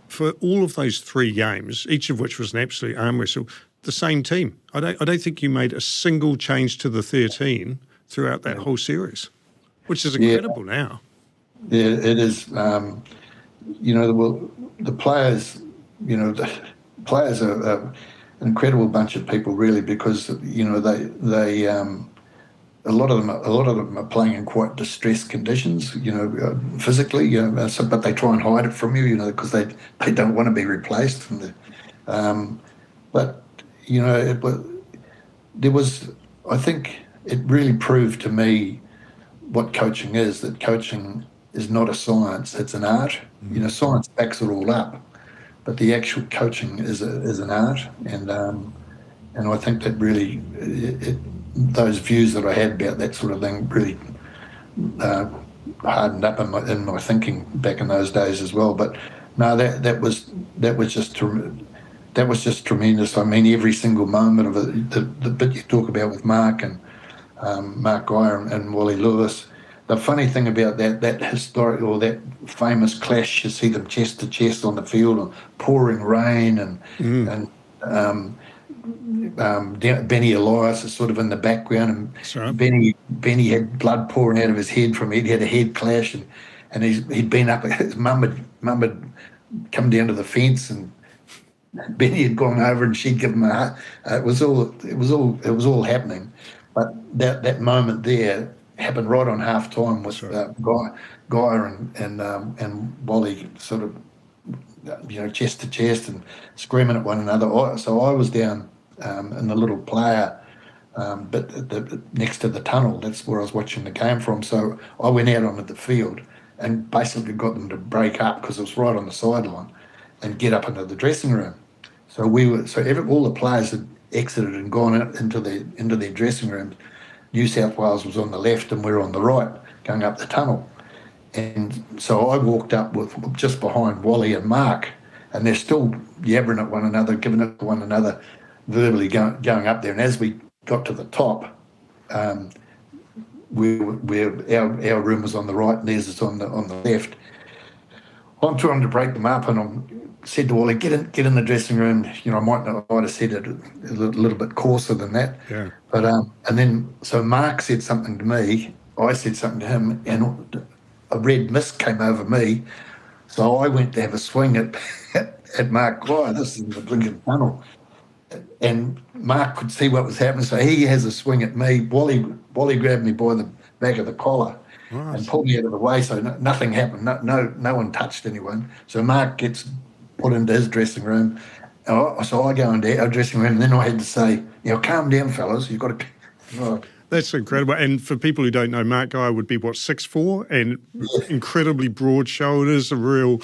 S1: for all of those 3 games, each of which was an absolute arm wrestle, the same team. I don't think you made a single change to the 13 throughout that whole series, which is incredible now.
S2: Yeah, it is. The players, the players are an incredible bunch of people, really, because they a lot of them are playing in quite distressed conditions, physically, but they try and hide it from you, because they don't want to be replaced. But I think it really proved to me what coaching is, that coaching is not a science, it's an art. Science backs it all up, but the actual coaching is an art. And I think that really, those views that I had about that sort of thing really hardened up in my thinking back in those days as well. But no, that was just tremendous. I mean, every single moment of it, the bit you talk about with Mark and Mark Geyer and Wally Lewis. The funny thing about that historic or that famous clash, you see them chest to chest on the field, and pouring rain, and Benny Elias is sort of in the background, and Benny had blood pouring out of his head from he'd had a head clash, and he'd been up. His mum had come down to the fence, and Benny had gone over, and she'd give him a hug. It was all happening, but that moment there happened right on half time with Geyer and Wally sort of chest to chest and screaming at one another. So I was down in the little player bit next to the tunnel. That's where I was watching the game from. So I went out onto the field and basically got them to break up, because it was right on the sideline, and get up into the dressing room. So all the players had exited and gone out into their dressing rooms. New South Wales was on the left and we were on the right, going up the tunnel. And so I walked up with just behind Wally and Mark, and they're still yabbering at one another, giving it to one another, verbally going up there. And as we got to the top, our room was on the right and theirs is on the left. I'm trying to break them up, and I said to Wally, get in the dressing room. I might have said it a little bit coarser than that.
S1: Yeah.
S2: But and then so Mark said something to me, I said something to him, and a red mist came over me. So I went to have a swing at Mark Geyer. This is in the blinking tunnel. And Mark could see what was happening, so he has a swing at me. Wally grabbed me by the back of the collar and pulled me out of the way, so nothing happened. No one touched anyone. So Mark gets put into his dressing room, So I go into our dressing room, and then I had to say, calm down, fellas. You've got to. Oh,
S1: That's incredible. And for people who don't know, Mark Geyer would be, 6'4", and incredibly broad shoulders, a real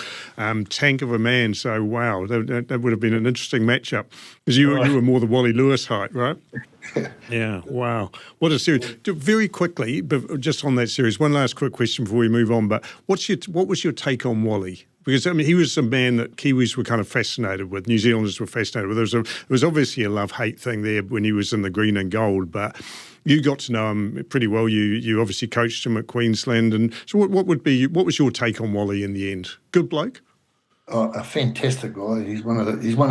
S1: tank of a man. So, wow, that would have been an interesting matchup. Because you were more the Wally Lewis height, right? Yeah, wow. What a series. Very quickly, but just on that series, one last quick question before we move on. But what was your take on Wally? Because, I mean, he was a man that Kiwis were kind of fascinated with, New Zealanders were fascinated with. There was obviously a love-hate thing there when he was in the green and gold, but you got to know him pretty well. You obviously coached him at Queensland. And so what was your take on Wally in the end? Good bloke?
S2: Oh, a fantastic guy. He's one of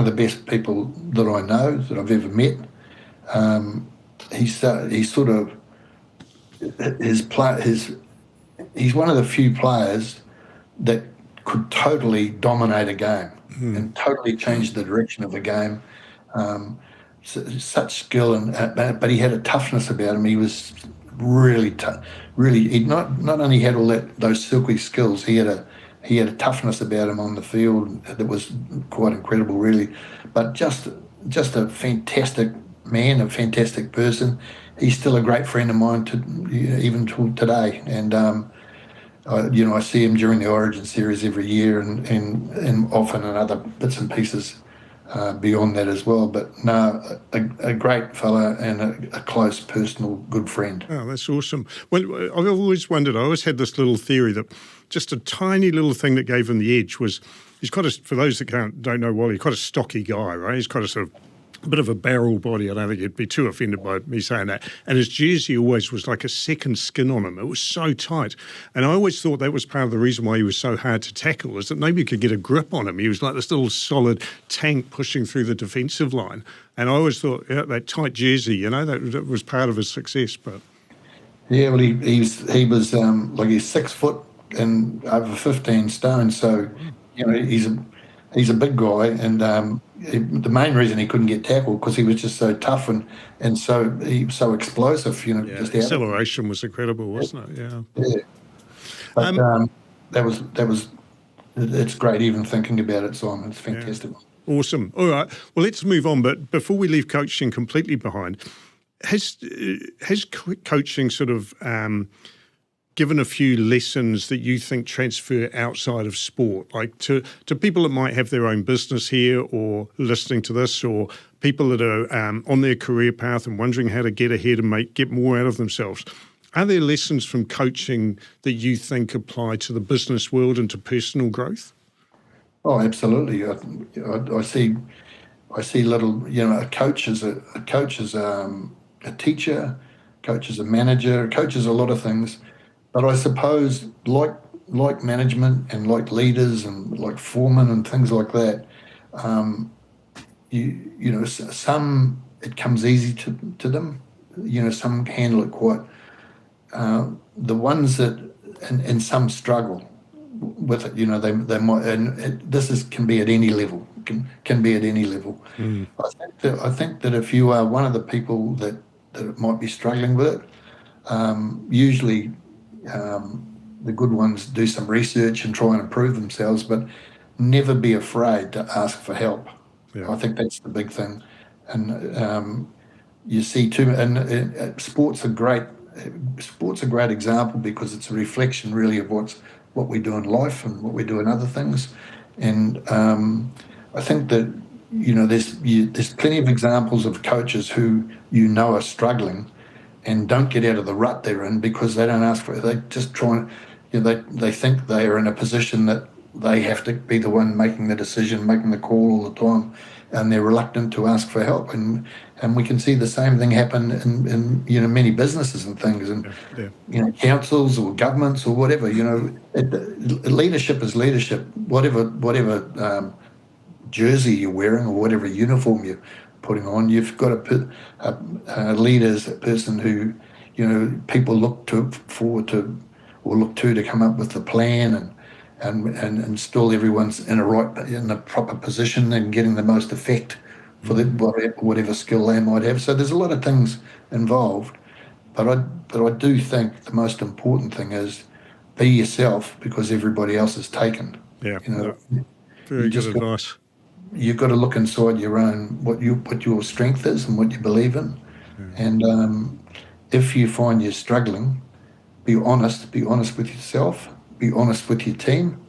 S2: the best people that I know, that I've ever met. He's one of the few players that could totally dominate a game and totally change the direction of a game. Such skill, but he had a toughness about him. He was really tough. Really, he not only had all those silky skills, he had a toughness about him on the field that was quite incredible, really. But just a fantastic man, a fantastic person. He's still a great friend of mine even to today, and I see him during the Origin series every year, and often in other bits and pieces beyond that as well. But no, a great fella and a close, personal, good friend.
S1: Oh, that's awesome. Well, I've always wondered, I always had this little theory that just a tiny little thing that gave him the edge was, he's quite for those that don't know Wally, quite a stocky guy, right? He's quite a sort of a bit of a barrel body. I don't think you'd be too offended by me saying that. And his jersey always was like a second skin on him. It was so tight. And I always thought that was part of the reason why he was so hard to tackle, is that nobody could get a grip on him. He was like this little solid tank pushing through the defensive line. And I always thought that tight jersey, that was part of his success. But
S2: yeah, well, he was like, he's 6 foot and over 15 stone. So, he's a big guy, and the main reason he couldn't get tackled because he was just so tough and so he was so explosive. Just
S1: the acceleration was incredible, wasn't it?
S2: Yeah. But it's great even thinking about it, Simon. It's fantastic.
S1: Yeah. Awesome. All right. Well, let's move on. But before we leave coaching completely behind, has coaching sort of given a few lessons that you think transfer outside of sport, like to people that might have their own business here or listening to this, or people that are on their career path and wondering how to get ahead and get more out of themselves? Are there lessons from coaching that you think apply to the business world and to personal growth?
S2: Oh, absolutely. I see little, a coach is a teacher, coach is a manager, coach is a lot of things. But I suppose, like management and like leaders and like foremen and things like that, some it comes easy to them. Some handle it quite. The ones that and some struggle with it. They might, and can be at any level. Can be at any level. I think that if you are one of the people that might be struggling with it, usually. The good ones do some research and try and improve themselves, but never be afraid to ask for help. Yeah. I think that's the big thing. And you see too, and sport's a great example because it's a reflection really of what we do in life and what we do in other things. And I think that there's plenty of examples of coaches who are struggling and don't get out of the rut they're in because they don't ask for it. They just try and, they think they are in a position that they have to be the one making the decision, making the call all the time, and they're reluctant to ask for help. And we can see the same thing happen in many businesses and things, and councils or governments or whatever. Leadership is leadership. Whatever jersey you're wearing or whatever uniform you're putting on, you've got to put a leader as a person who people look forward to come up with the plan and install everyone's in the proper position and getting the most effect for whatever skill they might have. So there's a lot of things involved, but I do think the most important thing is be yourself because everybody else is taken.
S1: Yeah, very good advice.
S2: you've got to look inside your own, what your strength is and what you believe in. And if you find you're struggling, be honest with yourself, be honest with your team.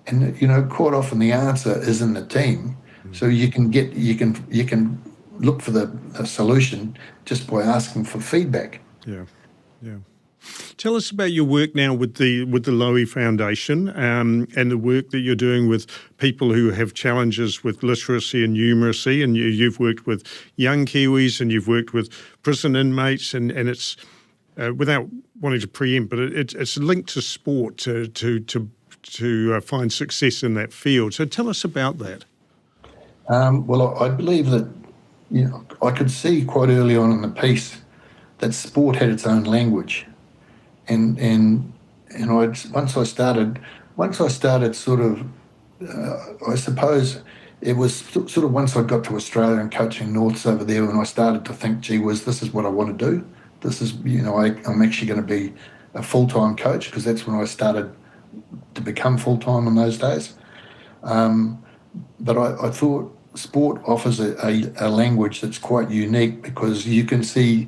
S2: And, quite often the answer is in the team. So you can look for the solution just by asking for feedback.
S1: Yeah, yeah. Tell us about your work now with the Lowie Foundation, and the work that you're doing with people who have challenges with literacy and numeracy. And you've worked with young Kiwis, and you've worked with prison inmates, and it's without wanting to preempt, but it's linked to sport to find success in that field. So tell us about that.
S2: Well, I believe that I could see quite early on in the piece that sport had its own language. And once I started sort of, I suppose it was sort of once I got to Australia and coaching Norths over there, when I started to think, gee whiz, this is what I want to do. This is, I'm actually going to be a full-time coach, because that's when I started to become full-time in those days. But I thought sport offers a language that's quite unique, because you can see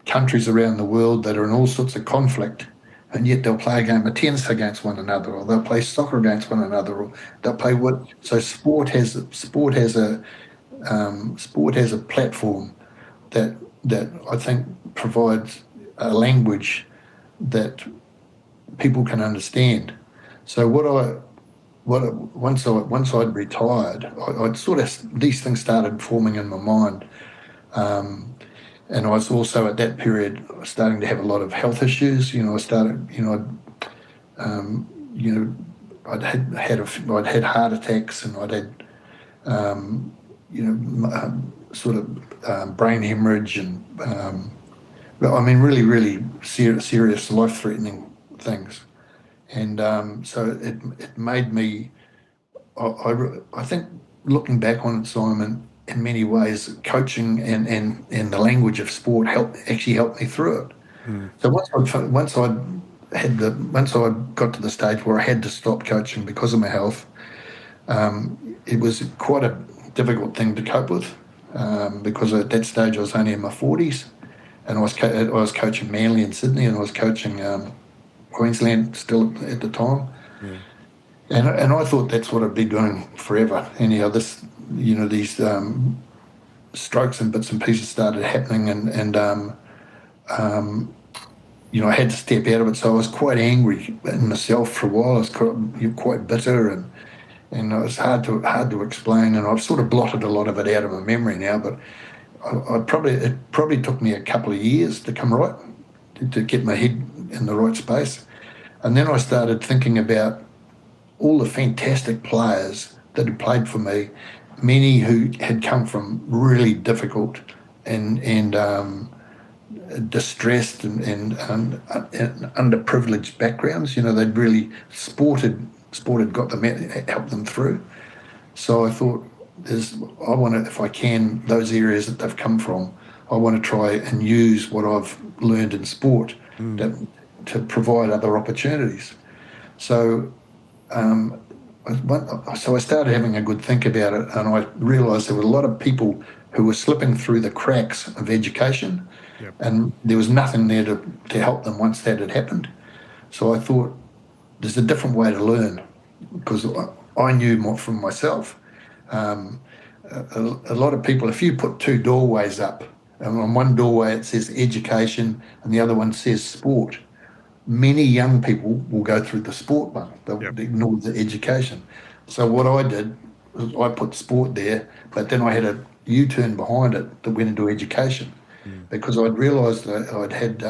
S2: countries around the world that are in all sorts of conflict, and yet they'll play a game of tennis against one another, or they'll play soccer against one another, or they'll play what. So sport has a platform that I think provides a language that people can understand. So once I'd retired, I'd sort of, these things started forming in my mind. And I was also at that period starting to have a lot of health issues. I'd had heart attacks, and I'd had, brain hemorrhage, and really, really serious life-threatening things. And so it made me, I think, looking back on it, Simon, in many ways, coaching and the language of sport actually helped me through it. So once I got to the stage where I had to stop coaching because of my health, it was quite a difficult thing to cope with, because at that stage I was only in my 40s, and I was coaching Manly in Sydney, and I was coaching Queensland still at the time. And I thought that's what I'd be doing forever. Anyhow, these strokes and bits and pieces started happening, and I had to step out of it. So I was quite angry in myself for a while. I was quite bitter, and it was hard to explain. And I've sort of blotted a lot of it out of my memory now. But it probably took me a couple of years to come right, to get my head in the right space. And then I started thinking about all the fantastic players that had played for me, many who had come from really difficult and distressed and underprivileged backgrounds. They'd really sport had got them, helped them through. So I thought, I want to, if I can, those areas that they've come from, I want to try and use what I've learned in sport to provide other opportunities. So I started having a good think about it, and I realised there were a lot of people who were slipping through the cracks of education, and there was nothing there to help them once that had happened. So I thought, there's a different way to learn, because I knew more from myself. A lot of people, if you put two doorways up, and on one doorway it says education and the other one says sport, many young people will go through the sport one. They'll ignore the education. So what I did was I put sport there, but then I had a U-turn behind it that went into education, because I'd realised that I'd had,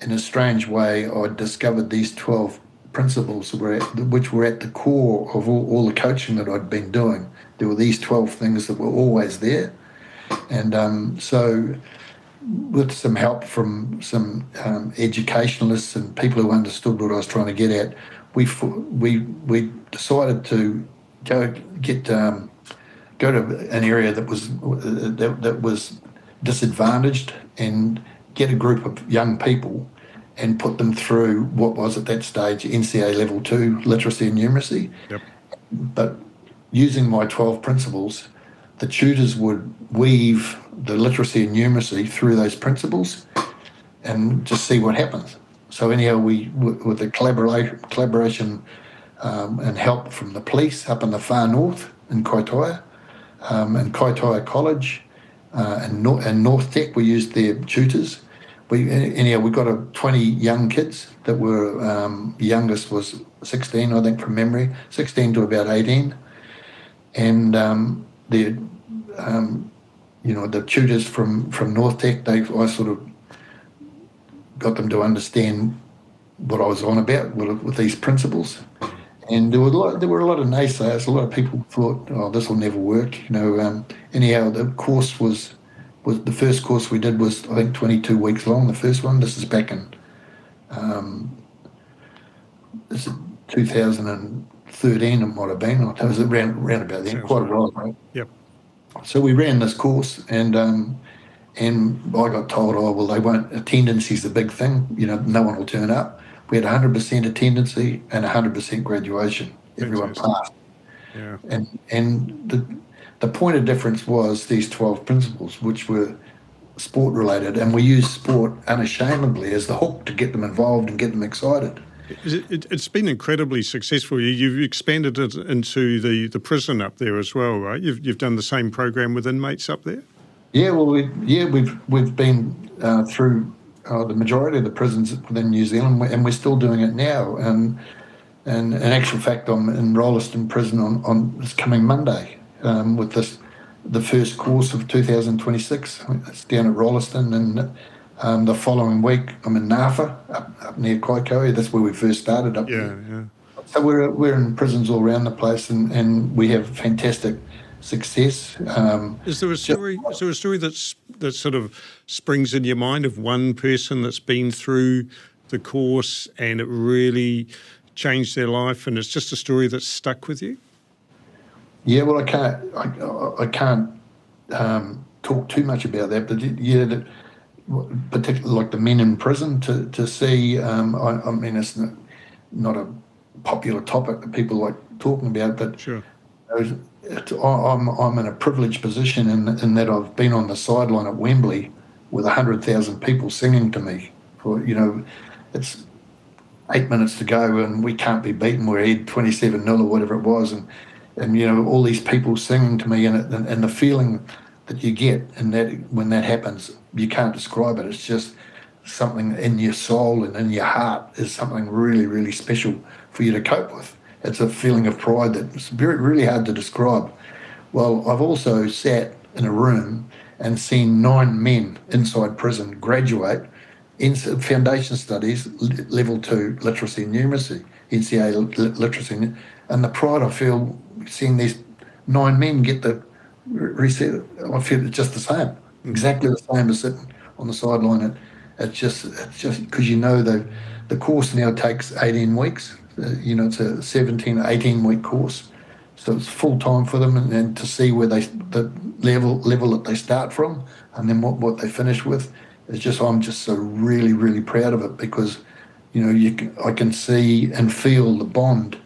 S2: in a strange way, I'd discovered these 12 principles which were at the core of all the coaching that I'd been doing. There were these 12 things that were always there. And so with some help from some educationalists and people who understood what I was trying to get at, we decided to go to an area that was disadvantaged, and get a group of young people and put them through what was at that stage NCA level 2 literacy and numeracy. But using my 12 principles, the tutors would weave the literacy and numeracy through those principles and just see what happens. So anyhow, with the collaboration and help from the police up in the far north in Kaitaia, and Kaitaia College and North Tech, we used their tutors. We got 20 young kids that were, youngest was 16, I think, from memory, 16 to about 18. And the tutors from North Tech, I sort of got them to understand what I was on about with these principles. And there were a lot of naysayers. A lot of people thought, "Oh, this will never work." Anyhow, the course was the first course we did was, I think, 22 weeks long. The first one. This is back in this is 2013. It might have been. It was around about then. Quite a while, right?
S1: Yep.
S2: So we ran this course, and I got told, "Oh, well, they won't. Attendance is the big thing. No one will turn up." We had 100% attendance and 100% graduation. Everyone passed.
S1: Yeah.
S2: And the point of difference was these 12 principles, which were sport related, and we used sport unashamedly as the hook to get them involved and get them excited.
S1: It's been incredibly successful. You've expanded it into the prison up there as well, right? You've done the same program with inmates up there.
S2: Yeah, well, we've been through the majority of the prisons within New Zealand, and we're still doing it now. And in actual fact, I'm in Rolleston Prison on this coming Monday with the first course of 2026. It's down at Rolleston, and the following week I'm in Nafa up near Kaikoura. That's where we first started up there.
S1: Yeah.
S2: So we're in prisons all around the place, and we have fantastic success.
S1: Is there a story? Is there a story that sort of springs in your mind of one person that's been through the course and it really changed their life, and it's just a story that's stuck with you?
S2: Yeah, well, I can't talk too much about that, but yeah, particularly like the men in prison to see. I mean, it's not a popular topic that people like talking about, but
S1: sure.
S2: I'm in a privileged position in that I've been on the sideline at Wembley with 100,000 people singing to me. It's 8 minutes to go and we can't be beaten. We're ahead 27-0 or whatever it was, and all these people singing to me, and the feeling that you get and that when that happens, you can't describe it. It's just something in your soul and in your heart is something really, really special for you to cope with. It's a feeling of pride that's really hard to describe. Well, I've also sat in a room and seen 9 men inside prison graduate in foundation studies, level 2 literacy and numeracy, NCA literacy, and the pride I feel seeing these 9 men get the reset. I feel it's just the same, exactly the same as sitting on the sideline. It's just because the course now takes 18 weeks. It's a 17, 18-week course, so it's full time for them, and to see where the level that they start from, and then what they finish with, I'm just so really, really proud of it, because I can see and feel the bond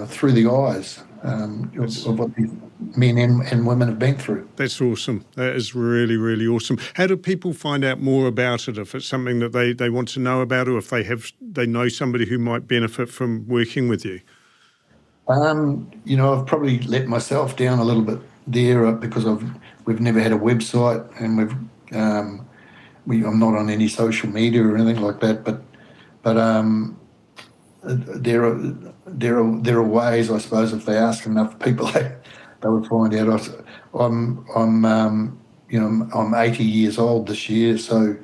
S2: through the eyes of what these men and women have been through.
S1: That's awesome. That is really, really awesome. How do people find out more about it if it's something that they want to know about, or if they know somebody who might benefit from working with you?
S2: I've probably let myself down a little bit there because we've never had a website, and I'm not on any social media or anything like that. But there are ways, I suppose, if they ask enough people, they would find out. I'm 80 years old this year, so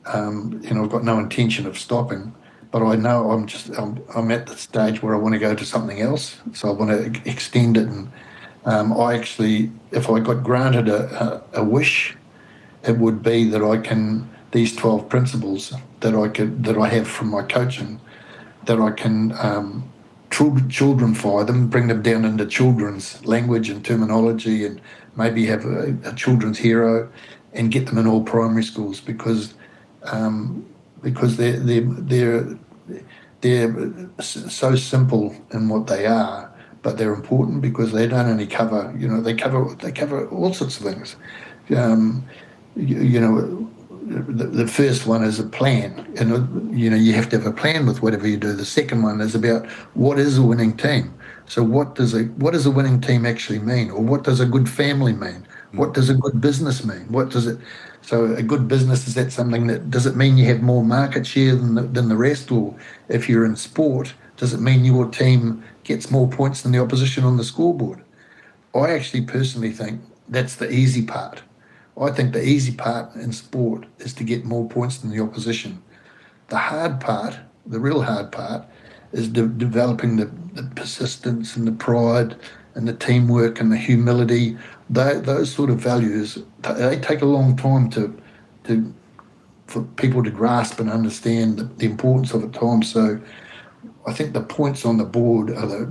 S2: I've got no intention of stopping. But I know I'm at the stage where I want to go to something else, so I want to extend it. And I actually, if I got granted a wish, it would be that these 12 principles that I have from my coaching, that I can childrenify them, bring them down into children's language and terminology, and maybe have a children's hero, and get them in all primary schools, because they're so simple in what they are, but they're important because they don't only cover, they cover all sorts of things. The first one is a plan, and you have to have a plan with whatever you do. The second one is about what is a winning team. So what does a winning team actually mean, or what does a good family mean? What does a good business mean? What does it? So a good business, is that something that does it mean you have more market share than the rest, or if you're in sport, does it mean your team gets more points than the opposition on the scoreboard? I actually personally think that's the easy part. I think the easy part in sport is to get more points than the opposition. The hard part, the real hard part, is developing the persistence and the pride and the teamwork and the humility. Those sort of values, they take a long time for people to grasp and understand the importance of at times. So I think the points on the board are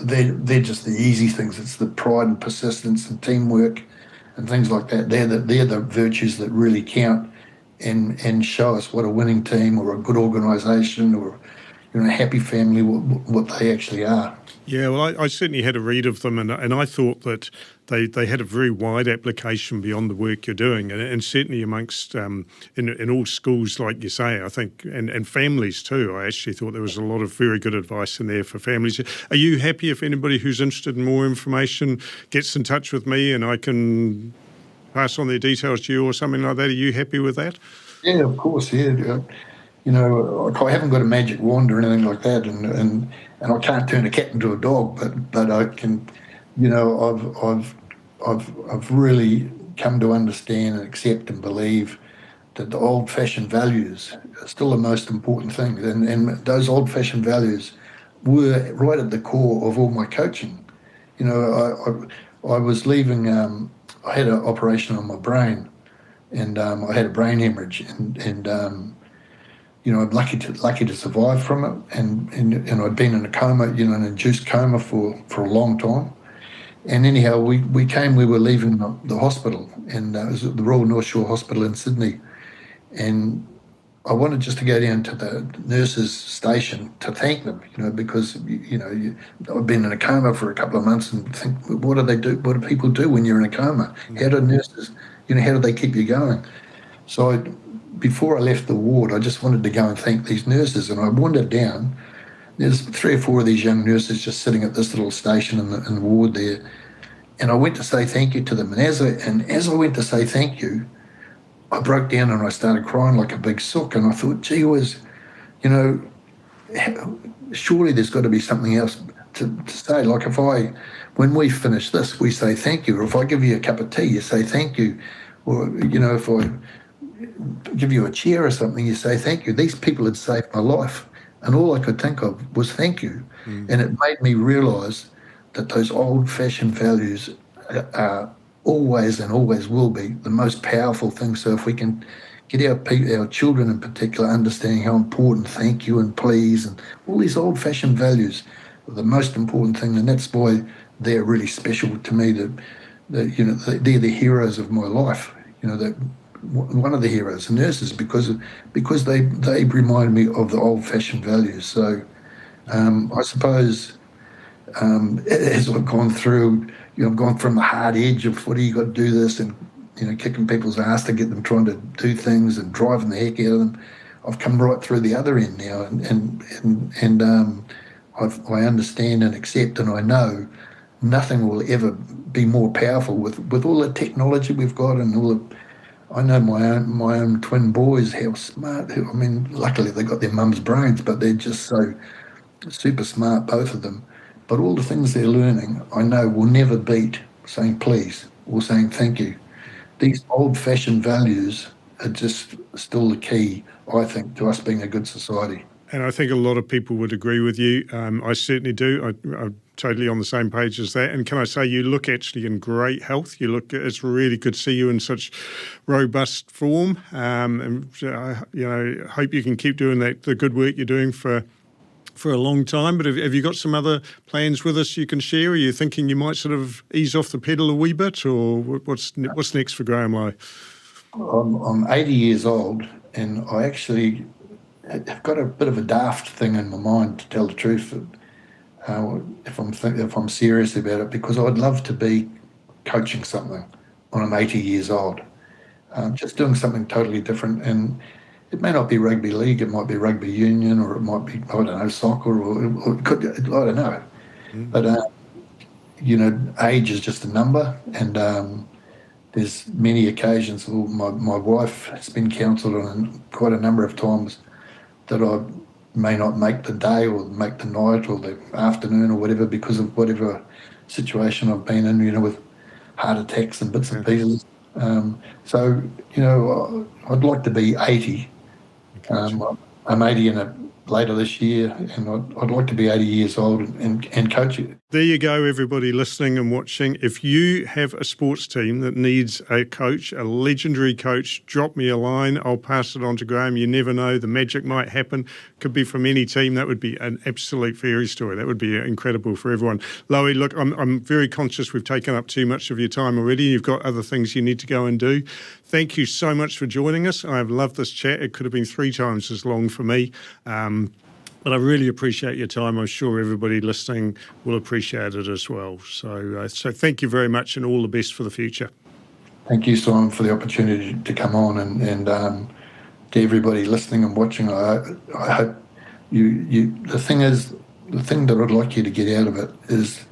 S2: they're just the easy things. It's the pride and persistence and teamwork and things like that. They're the virtues that really count and show us what a winning team or a good organisation or a happy family, what they actually are.
S1: Yeah, well, I certainly had a read of them, and I thought that they had a very wide application beyond the work you're doing, and certainly amongst in all schools, like you say, I think, and families too. I actually thought there was a lot of very good advice in there for families. Are you happy if anybody who's interested in more information gets in touch with me and I can pass on their details to you or something like that? Are you happy with that?
S2: Yeah, of course, yeah. I haven't got a magic wand or anything like that, and I can't turn a cat into a dog, but I can, I've really come to understand and accept and believe that the old-fashioned values are still the most important thing, and those old-fashioned values were right at the core of all my coaching. I was leaving. I had an operation on my brain, and I had a brain hemorrhage, and I'm lucky to survive from it, and I'd been in a coma, an induced coma for a long time. And anyhow, we were leaving the hospital, and it was at the Royal North Shore Hospital in Sydney, and I wanted just to go down to the nurses' station to thank them, because I've been in a coma for a couple of months, and think, what do they do? What do people do when you're in a coma? How do nurses, how do they keep you going? So before I left the ward, I just wanted to go and thank these nurses, and I wandered down. There's 3 or 4 of these young nurses just sitting at this little station in the ward there, and I went to say thank you to them. And as I went to say thank you, I broke down and I started crying like a big sook. And I thought, gee whiz, surely there's got to be something else to say. Like when we finish this, we say thank you. Or if I give you a cup of tea, you say thank you. Or if I give you a chair or something, you say thank you. These people had saved my life, and all I could think of was thank you. And it made me realise that those old-fashioned values are always and always will be the most powerful thing. So if we can get our children in particular understanding how important thank you and please and all these old-fashioned values are the most important thing, and that's why they're really special to me. They're the heroes of my life. That one of the heroes, nurses, because they remind me of the old-fashioned values. So I suppose as I've gone through, I've gone from the hard edge of footy, you got to do this, and kicking people's ass to get them trying to do things and driving the heck out of them. I've come right through the other end now, and I understand and accept, and I know nothing will ever be more powerful with all the technology we've got and all the. I know my own twin boys, how smart. Luckily they got their mum's brains, but they're just so super smart, both of them. But all the things they're learning, I know will never beat saying please or saying thank you. These old-fashioned values are just still the key, I think, to us being a good society.
S1: And I think a lot of people would agree with you. I certainly do. I'm totally on the same page as that. And can I say, you look actually in great health. It's really good to see you in such robust form. And hope you can keep doing the good work you're doing for a long time. But have you got some other plans with us you can share? Are you thinking you might sort of ease off the pedal a wee bit, or what's next for Graham Lowe?
S2: I'm 80 years old, and I actually. I've got a bit of a daft thing in my mind, to tell the truth. if I'm serious about it, because I'd love to be coaching something when I'm 80 years old, just doing something totally different. And it may not be rugby league, it might be rugby union, or it might be, I don't know, soccer, or it could, I don't know. But, age is just a number, and there's many occasions. My wife has been counselled on quite a number of times that I may not make the day or make the night or the afternoon or whatever, because of whatever situation I've been in, with heart attacks and bits and pieces. So, I'd like to be 80. I'm 80 later this year, and I'd like to be 80 years old and coach it.
S1: There you go, everybody listening and watching. If you have a sports team that needs a coach, a legendary coach, drop me a line. I'll pass it on to Graham. You never know, the magic might happen. Could be from any team. That would be an absolute fairy story. That would be incredible for everyone. Lowie, look, I'm very conscious we've taken up too much of your time already. You've got other things you need to go and do. Thank you so much for joining us. I've loved this chat. It could have been 3 times as long for me. But I really appreciate your time. I'm sure everybody listening will appreciate it as well. So thank you very much, and all the best for the future.
S2: Thank you, Simon, for the opportunity to come on, and to everybody listening and watching. I hope the thing that I'd like you to get out of it is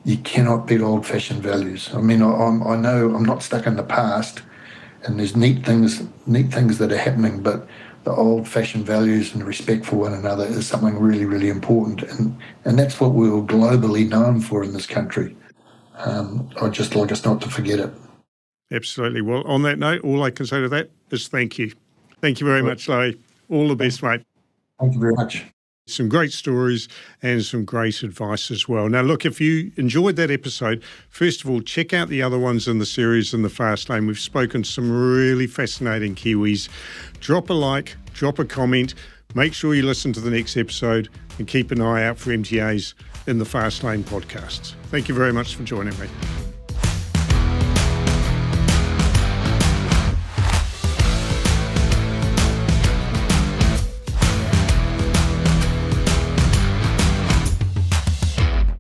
S2: you cannot beat old-fashioned values. I mean, I know I'm not stuck in the past, and there's neat things that are happening, but the old-fashioned values and respect for one another is something really, really important. And that's what we were globally known for in this country. I'd just like us not to forget it.
S1: Absolutely. Well, on that note, all I can say to that is thank you. Thank you very much, Lowie. All the best, mate.
S2: Thank you very much.
S1: Some great stories and some great advice as well. Now, look, if you enjoyed that episode, first of all, check out the other ones in the series in the Fast Lane. We've spoken to some really fascinating Kiwis. Drop a like, drop a comment, make sure you listen to the next episode, and keep an eye out for MTAs in the Fast Lane podcasts. Thank you very much for joining me.